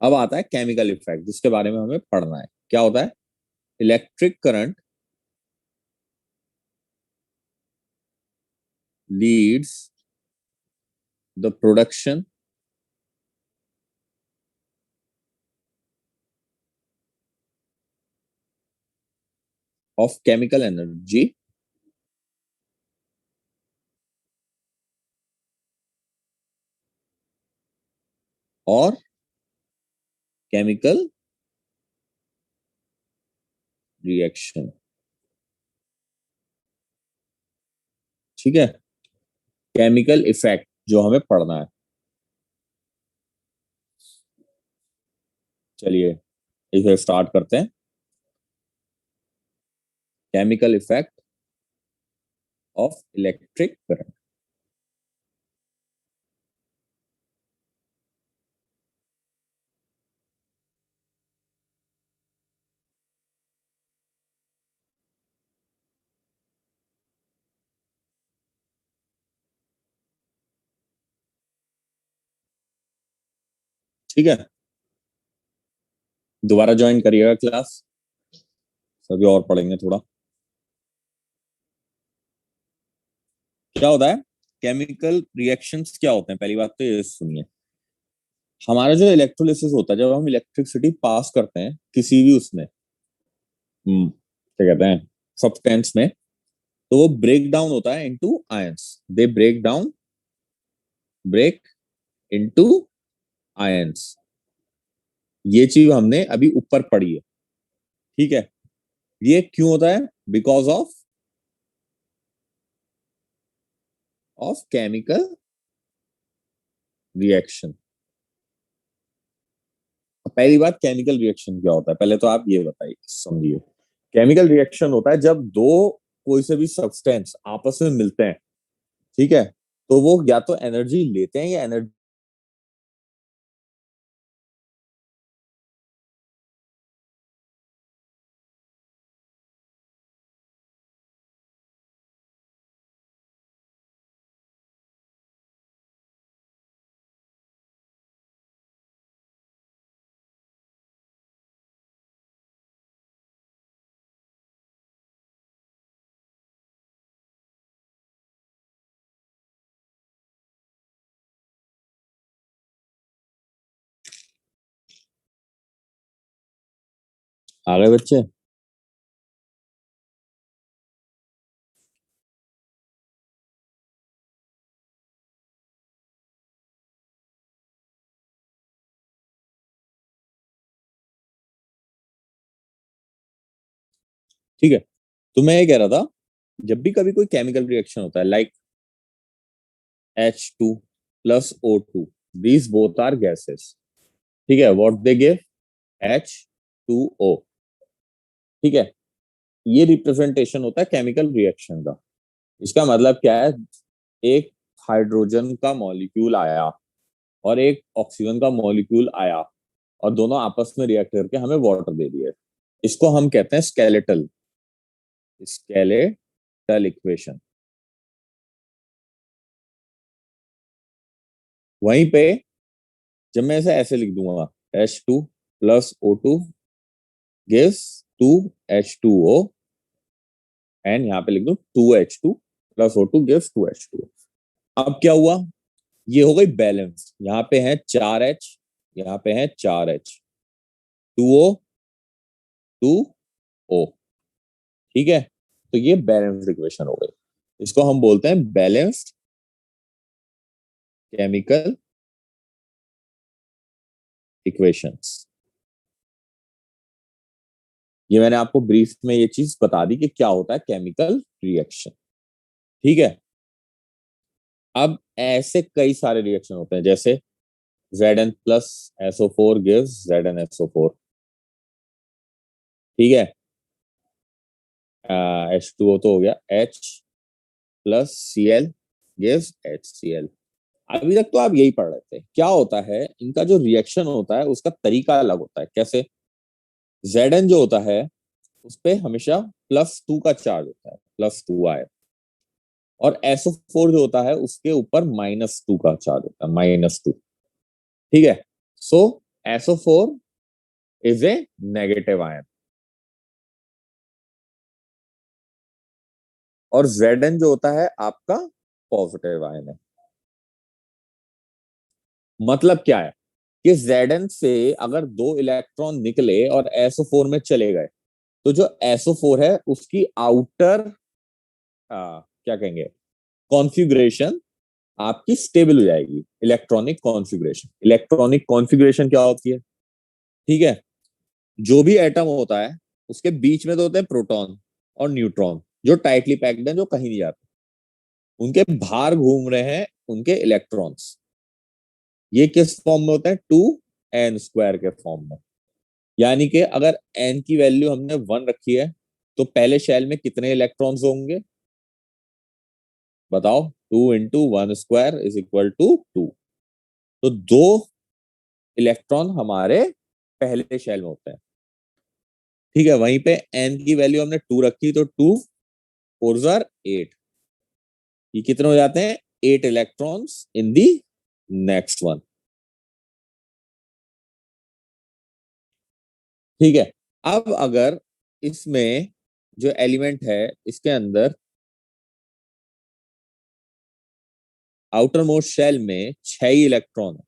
अब आता है केमिकल इफेक्ट, जिसके बारे में हमें पढ़ना है। क्या होता है, electric current leads the production of chemical energy और केमिकल रिएक्शन। ठीक है, केमिकल इफेक्ट जो हमें पढ़ना है। चलिए इसे स्टार्ट करते हैं। Chemical effect of electric current. ठीक है, दोबारा ज्वाइन करिएगा क्लास, सभी और पढ़ेंगे थोड़ा। क्या होता है, केमिकल रिएक्शंस क्या होते हैं, पहली बात तो ये सुनिए। हमारा जो इलेक्ट्रोलिसिस होता है, जब हम इलेक्ट्रिसिटी पास करते हैं किसी भी उसमें, क्या कहते हैं, सब्सटेंस में, तो वो ब्रेक डाउन होता है into ions. They break into ions. ये चीज हमने अभी ऊपर पढ़ी है। ठीक है, ये क्यों होता है, बिकॉज ऑफ केमिकल रिएक्शन। पहली बात, केमिकल रिएक्शन क्या होता है, पहले तो आप ये बताइए, समझिए। केमिकल रिएक्शन होता है जब दो कोई से भी सब्सटेंस आपस में मिलते हैं, ठीक है, तो वो या तो एनर्जी लेते हैं या एनर्जी। आ गए बच्चे? ठीक है, तो मैं ये कह रहा था, जब भी कभी कोई केमिकल रिएक्शन होता है, like H2 + O2, these both are gases, ठीक है, व्हाट दे गिव? H2O, ठीक है। ये रिप्रेजेंटेशन होता है केमिकल रिएक्शन का। इसका मतलब क्या है? एक हाइड्रोजन का मॉलिक्यूल आया और एक ऑक्सीजन का मॉलिक्यूल आया, और दोनों आपस में रिएक्ट करके हमें वाटर दे दिया। इसको हम कहते हैं स्केलेटल स्केलेटल इक्वेशन। वहीं पे जब मैं इसे ऐसे लिख दूंगा, H2 + O2 gives 2H2O, and यहाँ पे लिख दो 2H2 + O2 gives 2H2O। अब क्या हुआ? ये हो गई बैलेंस। यहाँ पे है 4H, यहाँ पे है 4H, 2O 2O, ठीक है। तो ये बैलेंस्ड इक्वेशन हो गई। इसको हम बोलते हैं बैलेंस्ड केमिकल इक्वेशंस। ये मैंने आपको ब्रीफ में ये चीज बता दी कि क्या होता है केमिकल रिएक्शन, ठीक है। अब ऐसे कई सारे रिएक्शन होते हैं, जैसे Zn + SO4 gives ZnSO4, ठीक है। H2O तो हो गया, H + Cl gives HCl। अभी तक तो आप यही पढ़ रहे थे। क्या होता है, इनका जो रिएक्शन होता है उसका तरीका अलग होता है। कैसे? Zn जो होता है उस पे हमेशा +2 का चार्ज होता है, +2 आए, और SO4 जो होता है उसके ऊपर -2 का चार्ज होता है, -2, ठीक है। सो SO4 is a negative ion, और Zn जो होता है आपका पॉजिटिव आयन है। मतलब क्या है कि Zn से अगर 2 इलेक्ट्रॉन निकले और SO4 में चले गए, तो जो SO4 है उसकी आउटर क्या कहेंगे, कॉन्फ़िगरेशन आपकी स्टेबल हो जाएगी। इलेक्ट्रॉनिक कॉन्फ़िगरेशन, इलेक्ट्रॉनिक कॉन्फ़िगरेशन क्या होती है, ठीक है। जो भी एटम होता है उसके बीच में तो होते हैं प्रोटॉन और न्यूट्रॉन, जो टाइटली पैक्ड हैं, जो कहीं नहीं जाते। उनके बाहर घूम रहे हैं उनके इलेक्ट्रॉन्स। ये किस फॉर्म में होते हैं? 2n² के फॉर्म में। यानी कि अगर n की वैल्यू हमने 1 रखी है, तो पहले शेल में कितने इलेक्ट्रॉन्स होंगे बताओ? 2 × 1² = 2। तो 2 इलेक्ट्रॉन हमारे पहले शेल में होते हैं, ठीक है। वहीं पे n की वैल्यू हमने 2 रखी, तो 2 × 4 = 8। ये कितने हो जाते हैं? 8 electrons in the next one, ठीक है। अब अगर इसमें जो एलिमेंट है इसके अंदर आउटर मोस्ट शेल में 6 ही इलेक्ट्रॉन है,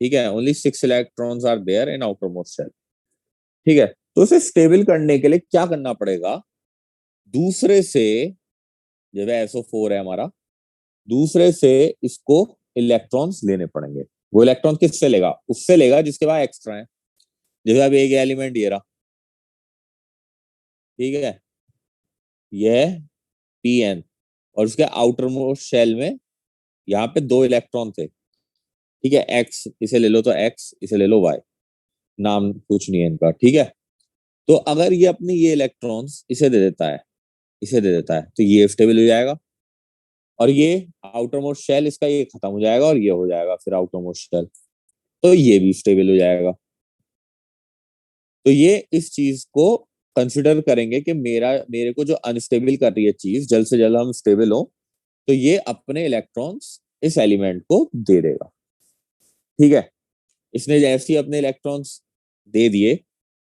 ठीक है। Only 6 electrons are there in outer most shell, ठीक है। तो इसे स्टेबल करने के लिए क्या करना पड़ेगा? दूसरे से, जब SO4 है हमारा, दूसरे से इसको इलेक्ट्रॉन्स लेने पड़ेंगे। वो इलेक्ट्रॉन किससे लेगा? उससे लेगा जिसके पास एक्स्ट्रा है। जैसे अब एक एलिमेंट ये रहा, ठीक है, यह Pn, और उसके आउटर मोस्ट शेल में यहाँ पे 2 इलेक्ट्रॉन थे, ठीक है। एक्स इसे ले लो तो एक्स, इसे ले लो वाई, नाम कुछ नहीं है इनका, ठीक है। तो अगर ये अपने ये इलेक्ट्रॉन्स इसे दे देता है, इसे दे देता है, तो ये स्टेबल हो जाएगा, और ये आउटर मोस्ट शेल इसका ये खत्म हो जाएगा और ये हो जाएगा फिर आउटर मोस्ट शेल, तो ये भी स्टेबल हो जाएगा। तो ये इस चीज को कंसिडर करेंगे कि मेरे को जो अनस्टेबल कर रही है चीज, जल्द से जल्द हम स्टेबल हो, तो ये अपने इलेक्ट्रॉन्स इस एलिमेंट को दे देगा, ठीक है। इसने जैसे ही अपने इलेक्ट्रॉन्स दे दिए,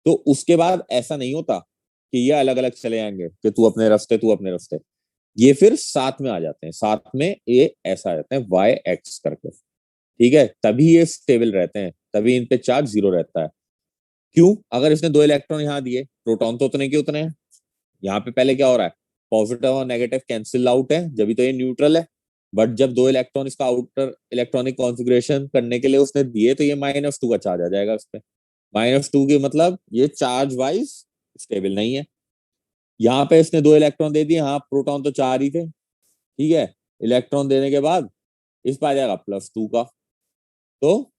तो उसके बाद ऐसा नहीं होता कि ये अलग अलग चले जाएंगे कि तू अपने रास्ते तू अपने रास्ते, ये फिर साथ में आ जाते हैं, साथ में ये ऐसा आ जाते हैं वाई एक्स करके, ठीक है। तभी ये स्टेबल रहते हैं, तभी इन पे चार्ज जीरो रहता है। क्यों? अगर इसने दो इलेक्ट्रॉन यहाँ दिए, प्रोटॉन तो उतने के उतने हैं। यहाँ पे पहले क्या हो रहा है, पॉजिटिव और नेगेटिव कैंसिल आउट है, जब भी तो ये न्यूट्रल है। बट जब दो इलेक्ट्रॉन इसका आउटर इलेक्ट्रॉनिक कॉन्फ़िगरेशन करने के लिए उसने दिए, तो ये -2 का चार्ज आ जाएगा उस पर। -2 की मतलब ये चार्ज वाइज स्टेबल नहीं है। यहाँ पे इसने दो इलेक्ट्रॉन दे दिए, हाँ प्रोटॉन तो चार ही थे, ठीक है। इलेक्ट्रॉन देने के बाद इस पर आ जाएगा +2 का, तो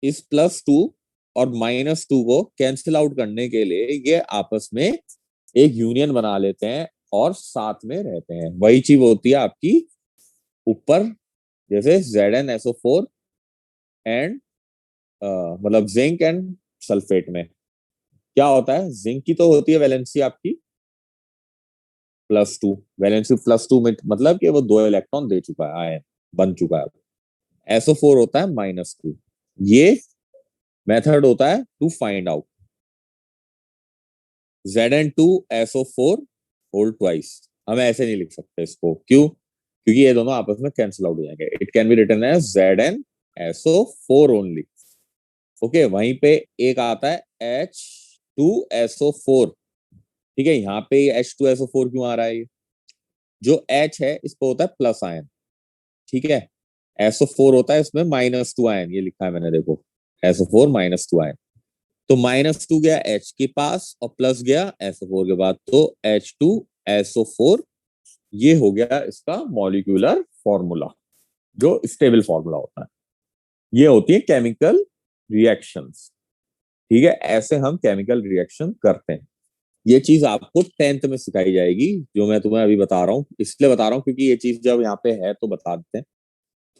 इस +2 और -2 को कैंसिल आउट करने के लिए ये आपस में एक यूनियन बना लेते हैं और साथ में रहते हैं। वही चीज होती है आपकी ऊपर, जैसे ZnSO4 एंड मतलब जिंक एंड सल्फेट में क्या होता है, जिंक की तो होती है वैलेंसी आपकी +2, वैलेंसी +2 में मतलब कि वो दो इलेक्ट्रॉन दे चुका है, आयन बन चुका है। SO4 होता है -2। ये मेथड होता है to find out Zn2SO4 whole twice. हम ऐसे नहीं लिख सकते इसको, क्यों? क्योंकि ये दोनों आपस में कैंसिल आउट हो जाएंगे। It can be written as ZnSO4 only. Okay, वहीं पे एक आता है H2SO4, ठीक है। यहाँ पे H2SO4 क्यों आ रहा है? जो H है इस पे होता है प्लस आयन, ठीक है। SO4 होता है इसमें -2 आयन, ये लिखा है मैंने देखो, SO4 -2 आयन। तो -2 गया H के पास और प्लस गया SO4 के बाद, तो H2SO4, ये हो गया इसका मॉलिक्यूलर फॉर्मूला, जो स्टेबल फॉर्मूला होता है। ये होती है केमिकल रिएक्शंस, ठीक है। ऐसे हम केमिकल रिएक्शन करते हैं। ये चीज आपको 10th में सिखाई जाएगी, जो मैं तुम्हें अभी बता रहा हूँ, इसलिए बता रहा हूँ क्योंकि ये चीज जब यहाँ पे है तो बता देते हैं।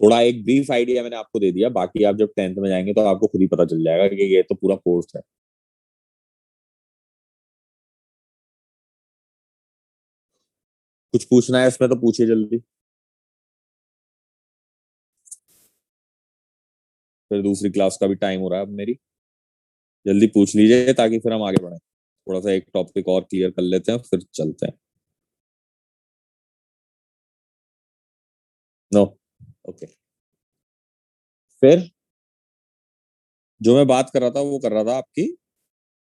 थोड़ा एक ब्रीफ आइडिया मैंने आपको दे दिया, बाकी आप जब 10th में जाएंगे तो आपको खुद ही पता चल जाएगा कि ये तो पूरा कोर्स है। कुछ पूछना है इसमें तो पूछिए जल्दी, फिर दूसरी क्लास का भी टाइम हो रहा है अब मेरी। जल्दी पूछ लीजिए ताकि फिर हम आगे बढ़े, थोड़ा सा एक टॉपिक और क्लियर कर लेते हैं फिर चलते हैं। No, okay. फिर जो मैं बात कर रहा था वो कर रहा था आपकी,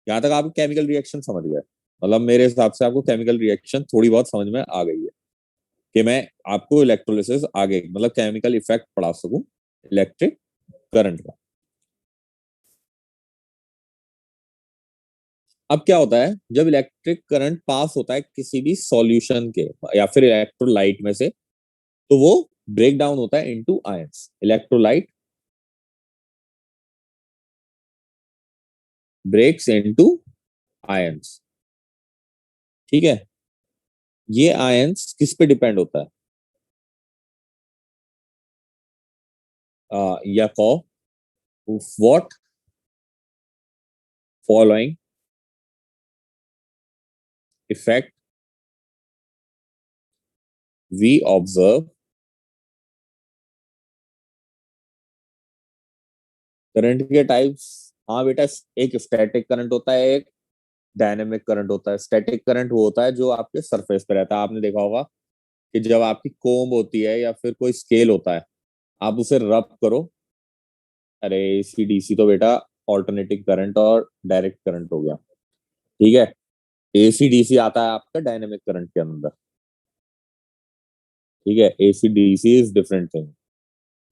यहाँ तक आप केमिकल रिएक्शन समझ गए? मतलब मेरे हिसाब से आपको केमिकल रिएक्शन थोड़ी बहुत समझ में आ गई है, कि मैं आपको इलेक्ट्रोलिसिस आगे मतलब केमिकल इफेक्ट पढ़ा सकूं इलेक्ट्रिक करंट का। अब क्या होता है, जब इलेक्ट्रिक करंट पास होता है किसी भी सॉल्यूशन के या फिर इलेक्ट्रोलाइट में से, तो वो ब्रेक डाउन होता है into ions. Electrolyte breaks into ions, ठीक है। ये आयंस किस पे डिपेंड होता है? या कॉ what following effect we observe current के टाइप्स। हाँ बेटा, एक स्टैटिक करंट होता है, एक डायनेमिक करंट होता है। स्टैटिक करंट वो होता है जो आपके सरफेस पे रहता है। आपने देखा होगा कि जब आपकी कोम होती है या फिर कोई स्केल होता है, आप उसे रब करो, अरे एसी डीसी तो बेटा ऑल्टरनेटिंग करंट और डायरेक्ट करंट हो गया, ठीक है। एसी डीसी आता है आपका डायनेमिक करंट के अंदर, ठीक है। AC DC is different thing.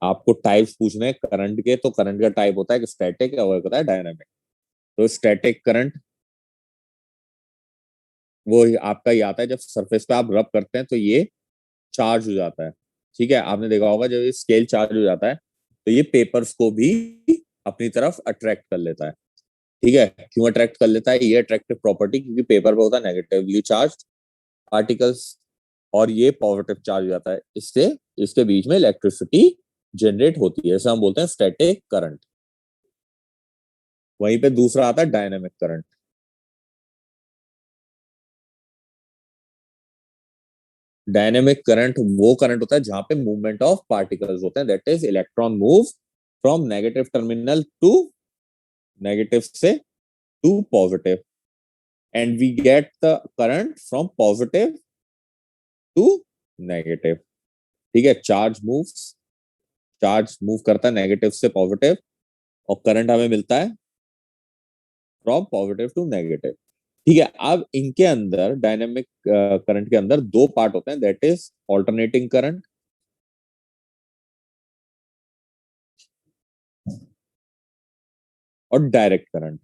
आपको टाइप्स पूछने हैं करंट के, तो करंट का टाइप होता है स्टैटिक और एक होता है डायनेमिक। तो स्टैटिक करंट वो आपका ये आता है जब सरफेस पे आप रब करते हैं तो ये चार्ज हो जाता है, ठीक है। आपने देखा होगा जब ये स्केल चार्ज हो जाता है तो ये पेपर्स को भी अपनी तरफ अट्रैक्ट कर लेता है। ठीक है, क्यों अट्रैक्ट कर लेता है? ये अट्रैक्टिव प्रॉपर्टी क्योंकि पेपर पे होता है नेगेटिवली चार्ज पार्टिकल्स और ये पॉजिटिव चार्ज हो जाता है, इससे इसके बीच में इलेक्ट्रिसिटी जनरेट होती है, इसे हम बोलते हैं स्टैटिक करंट। वहीं पे दूसरा आता है डायनेमिक करंट। डायनेमिक करंट वो करंट होता है जहां पे मूवमेंट ऑफ पार्टिकल्स होते हैं, that is electron move from negative terminal to negative से to positive and we get the current from positive to negative. ठीक है, चार्ज मूव करता है नेगेटिव से पॉजिटिव और करंट हमें मिलता है फ्रॉम पॉजिटिव टू नेगेटिव। ठीक है, अब इनके अंदर डायनेमिक करंट के अंदर दो पार्ट होते हैं, दैट इज ऑल्टरनेटिंग करंट और डायरेक्ट करंट।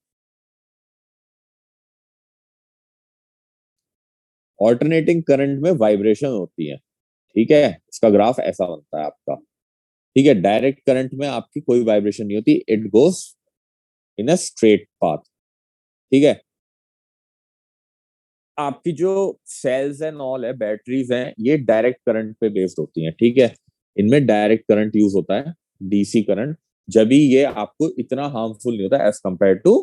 ऑल्टरनेटिंग करंट में वाइब्रेशन होती है, ठीक है, इसका ग्राफ ऐसा बनता है आपका। ठीक है, डायरेक्ट करंट में आपकी कोई वाइब्रेशन नहीं होती, it goes in a straight path. ठीक है, आपकी जो सेल्स एंड ऑल है, बैटरीज हैं, ये डायरेक्ट करंट पे बेस्ड होती हैं। ठीक है, इनमें डायरेक्ट करंट यूज होता है, डीसी करंट, जब भी ये आपको इतना हार्मफुल नहीं होता एज कंपेयर टू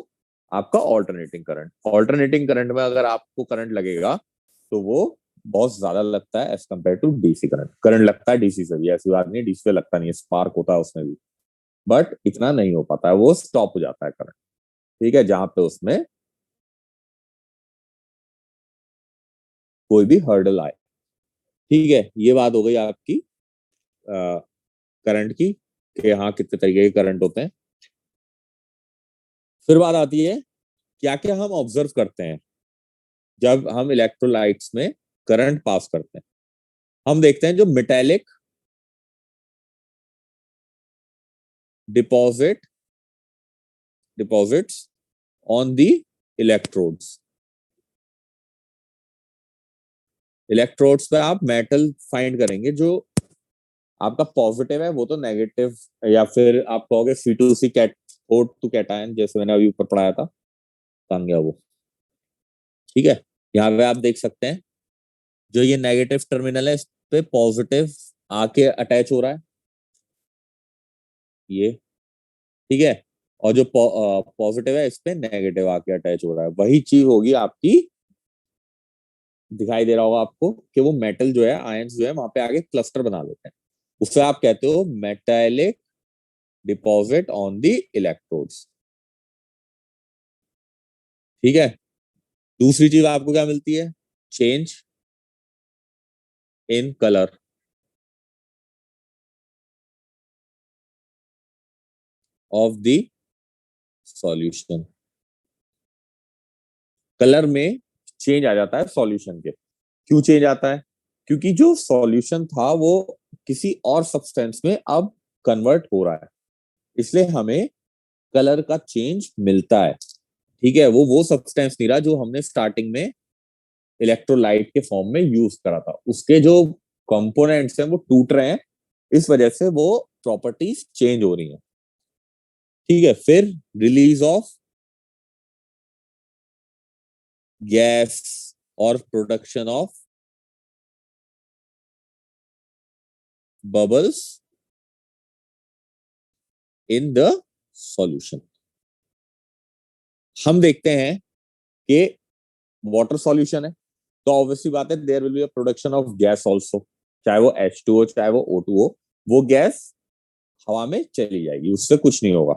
आपका ऑल्टरनेटिंग करंट। ऑल्टरनेटिंग करंट में अगर आपको करंट लगेगा तो वो बहुत ज्यादा लगता है as compare to DC current. Current लगता है डीसी से भी, ऐसी बात नहीं, डीसी से लगता नहीं है, स्पार्क होता है उसमें भी, बट इतना नहीं हो पाता है, वो स्टॉप हो जाता है करंट। ठीक है, जहां पे उसमें कोई भी हर्डल आए। ठीक है, ये बात हो गई आपकी करंट की, कि हाँ कितने तरीके के करंट होते हैं। फिर बात आती है क्या क्या हम ऑब्जर्व करते हैं जब हम इलेक्ट्रोलाइट्स में करंट पास करते हैं। हम देखते हैं जो metallic deposit deposits on the electrodes. Electrodes पे आप मेटल फाइंड करेंगे, जो आपका पॉजिटिव है वो तो नेगेटिव, या फिर आप कहोगे C2C कैथोड टू कैटायन, जैसे मैंने अभी ऊपर पढ़ाया था, कहाँ गया वो। ठीक है, यहाँ पे आप देख सकते हैं जो ये नेगेटिव टर्मिनल है इस पे पॉजिटिव आके अटैच हो रहा है, ये। ठीक है, और जो पॉजिटिव है इस पे नेगेटिव आके अटैच हो रहा है, वही चीज होगी आपकी। दिखाई दे रहा होगा आपको कि वो मेटल जो है, आयंस जो है वहां पे आगे क्लस्टर बना लेते हैं, उससे आप कहते हो metallic deposit on the electrodes. ठीक है, दूसरी चीज आपको क्या मिलती है? Change in colour of the solution. Colour में चेंज आ जाता है सॉल्यूशन के। क्यों चेंज आता है? क्योंकि जो सॉल्यूशन था वो किसी और सब्सटेंस में अब कन्वर्ट हो रहा है, इसलिए हमें कलर का चेंज मिलता है। ठीक है, वो सब्सटेंस नहीं रहा जो हमने स्टार्टिंग में इलेक्ट्रोलाइट के फॉर्म में यूज करा था, उसके जो कंपोनेंट्स हैं वो टूट रहे हैं, इस वजह से वो प्रॉपर्टीज चेंज हो रही हैं। ठीक है, फिर रिलीज ऑफ गैस और production of bubbles in the solution. हम देखते हैं कि वाटर सॉल्यूशन है, तो ऑब्वियसली बात है there will be a production of gas also, चाहे वो H2O चाहे वो O2O, वो गैस हवा में चली जाएगी, उससे कुछ नहीं होगा।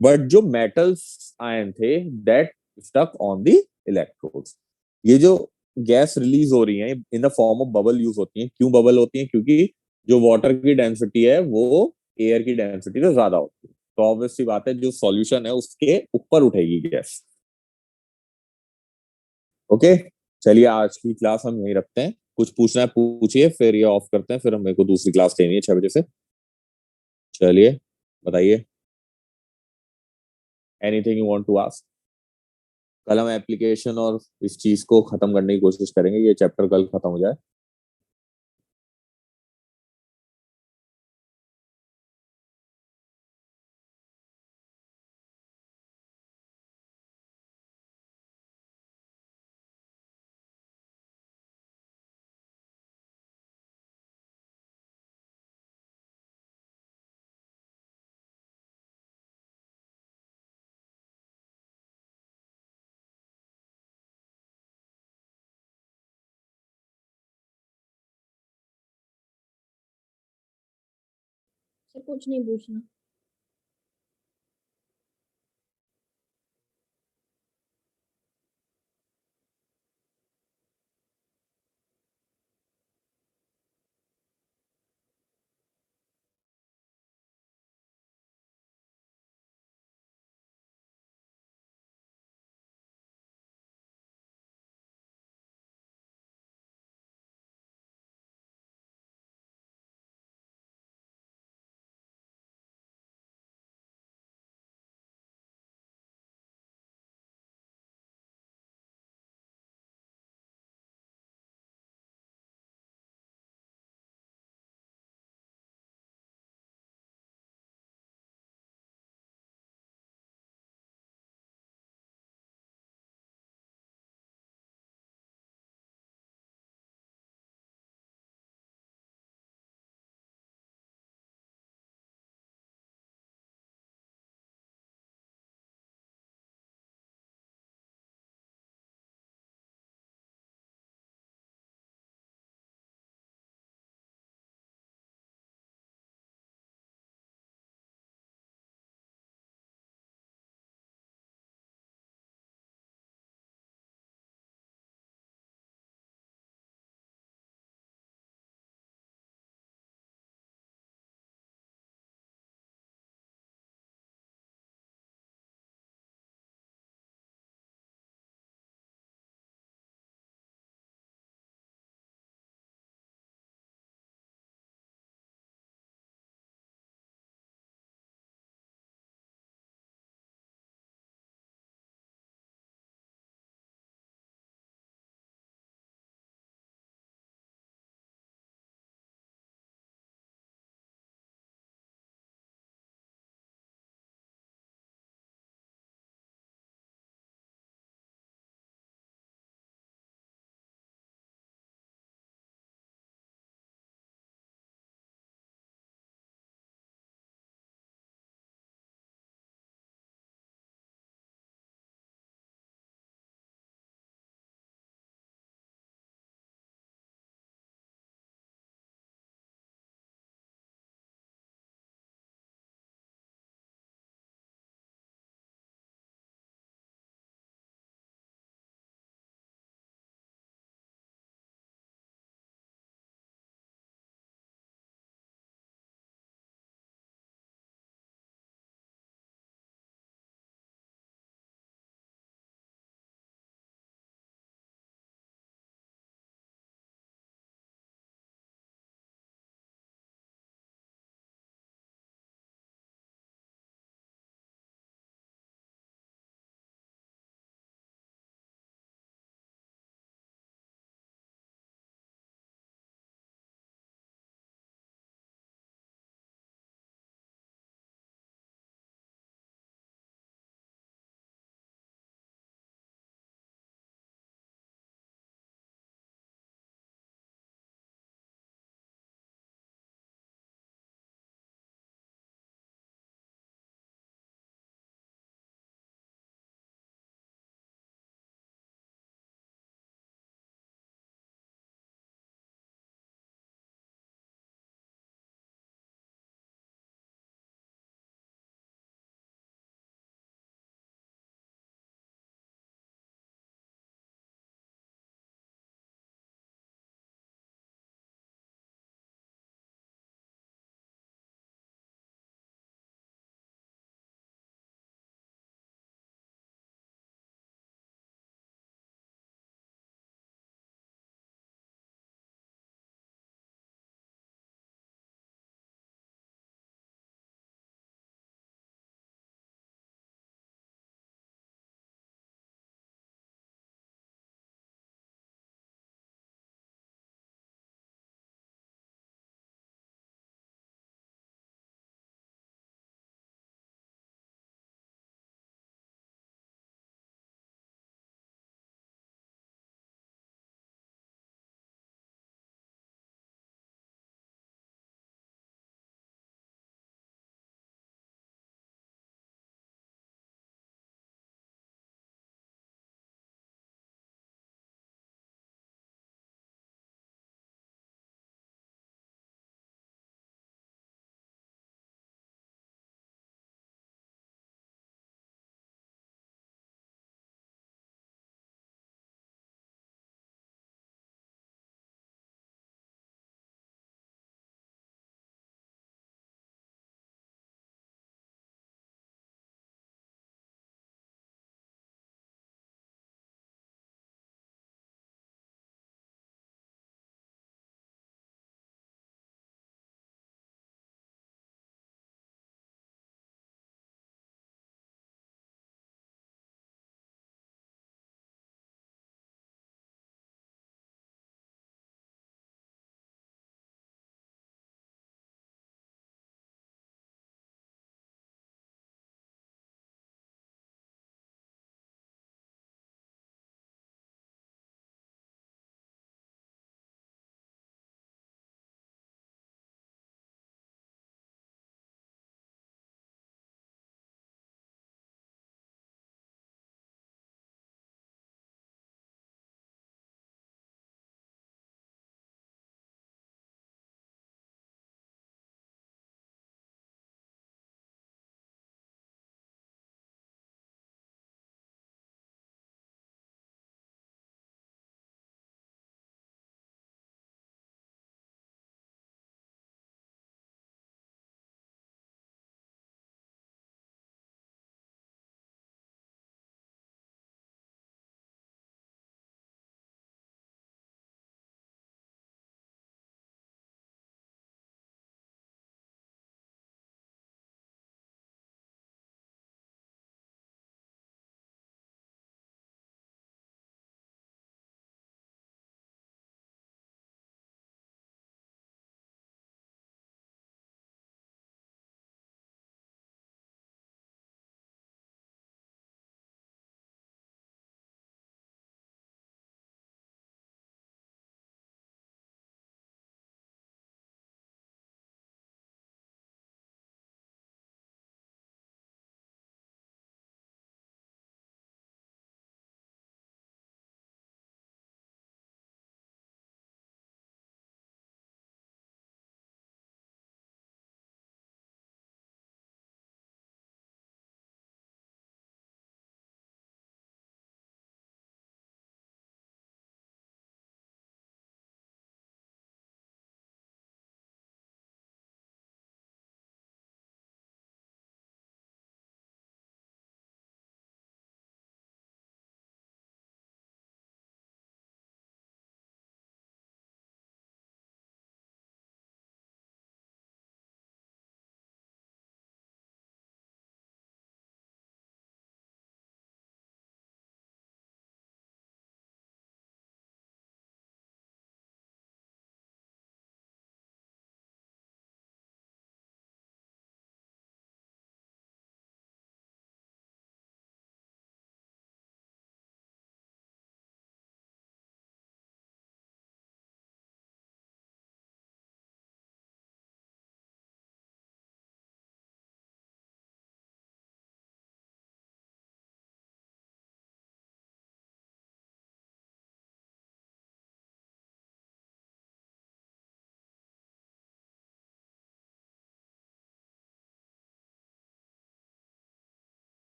बट जो मेटल्स आयन थे that stuck on the electrodes. ये जो गैस रिलीज हो रही है in the form of bubble use होती है। क्यों बबल होती है? क्योंकि जो वाटर की डेंसिटी है वो एयर की डेंसिटी से ज्यादा होती है, तो ऑब्वियसली बात है जो सॉल्यूशन है उसके ऊपर उठेगी गैस। ओके, चलिए आज की क्लास हम यहीं रखते हैं। कुछ पूछना है पूछिए, फिर ये ऑफ करते हैं, फिर मेरे को दूसरी क्लास लेनी है 6 बजे से। चलिए, बताइए, anything you want to ask? कल हम एप्लीकेशन और इस चीज को खत्म करने की कोशिश करेंगे, ये चैप्टर कल खत्म हो जाए। सर कुछ नहीं पूछना।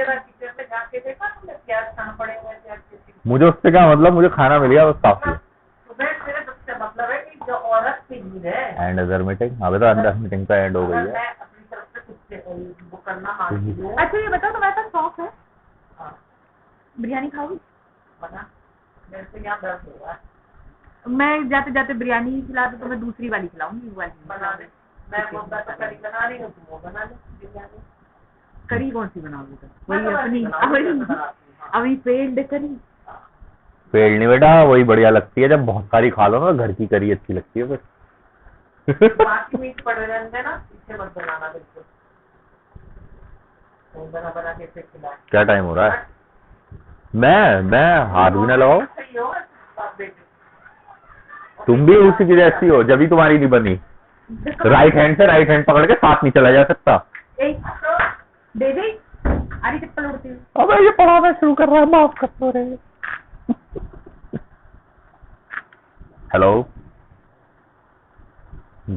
किचन में जाके देखा तुमने प्याज कहाँ पड़े हुए हैं, प्याज कैसे? मुझे उससे क्या मतलब, मुझे खाना मिल गया बस काफी है। सुबह तेरे सबसे मतलब है कि जो औरत की नींद है, एंड अदर मीटिंग, अभी तो अंदर मीटिंग का एंड हो गई अगर है। मैं अपनी तरफ से कुछ वो करना मांगती हूँ। अच्छा ये बताओ तुम्हारे पास शौक है, हाँ, बिरयानी खाओगी? बना मेरे से यहाँ दर्द होगा। मैं जाते जाते बिरयानी ही खिला दो तो मैं दूसरी वाली खिलाऊंगी, वो वाली नहीं बना दे, खिलाऊंगी। मैं बोलता तो करी बना रही हूँ, तुम वो बना लो बिरयानी। करी कौन सी बनाओगी तुम? मैं वही तो अपनी बनाती हूँ, अभी बनाती हूँ, हाँ। अभी फेल्ड करी। पेड़ नहीं बेटा, वही बढ़िया लगती है, जब बहुत सारी खा लो ना घर की करी अच्छी लगती है फिर। बाकी मीट पड़े रहते ना, इसे मत बनाना बिल्कुल। तो बना बना के फिर खिला। क्या टाइम हो रहा है? मैं हाथ भी ना लगाओ। सही हो बाप बेटे। तुम भी उसी की जैसी हो, जब भी तुम्हारी नहीं बनी। राइट हैंड से राइट हैंड पकड़ के साथ नहीं चला जा सकता। दे दे, अरे चप्पल उड़ती है। अबे ये पढ़ाना शुरू कर रहा है, माफ कर दो रे। हेलो,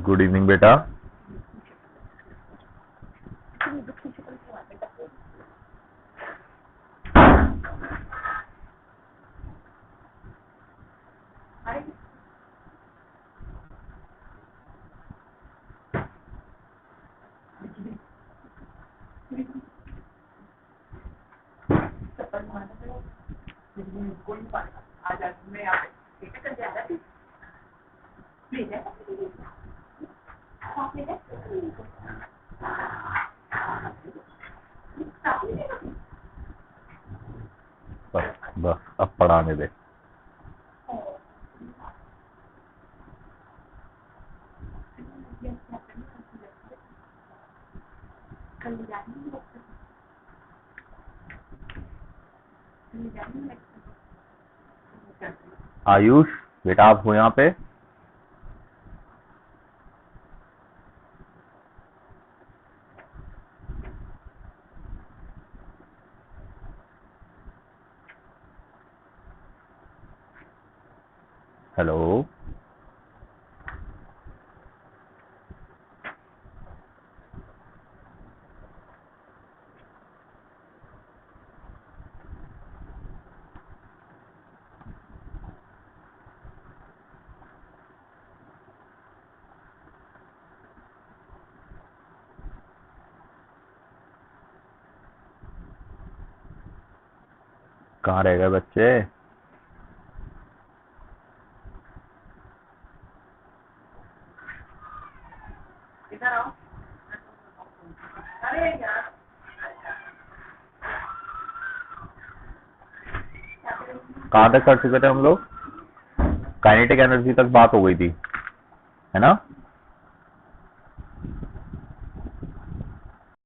गुड इवनिंग बेटा। बस बस अब पढ़ाने दे। आयुष बेटा, आप हो यहाँ पे? हेलो, कहाँ रह गए बच्चे? इधर आओ। अरे यार कहाँ तक कर चुके थे हम लोग? काइनेटिक एनर्जी तक बात हो गई थी, है ना?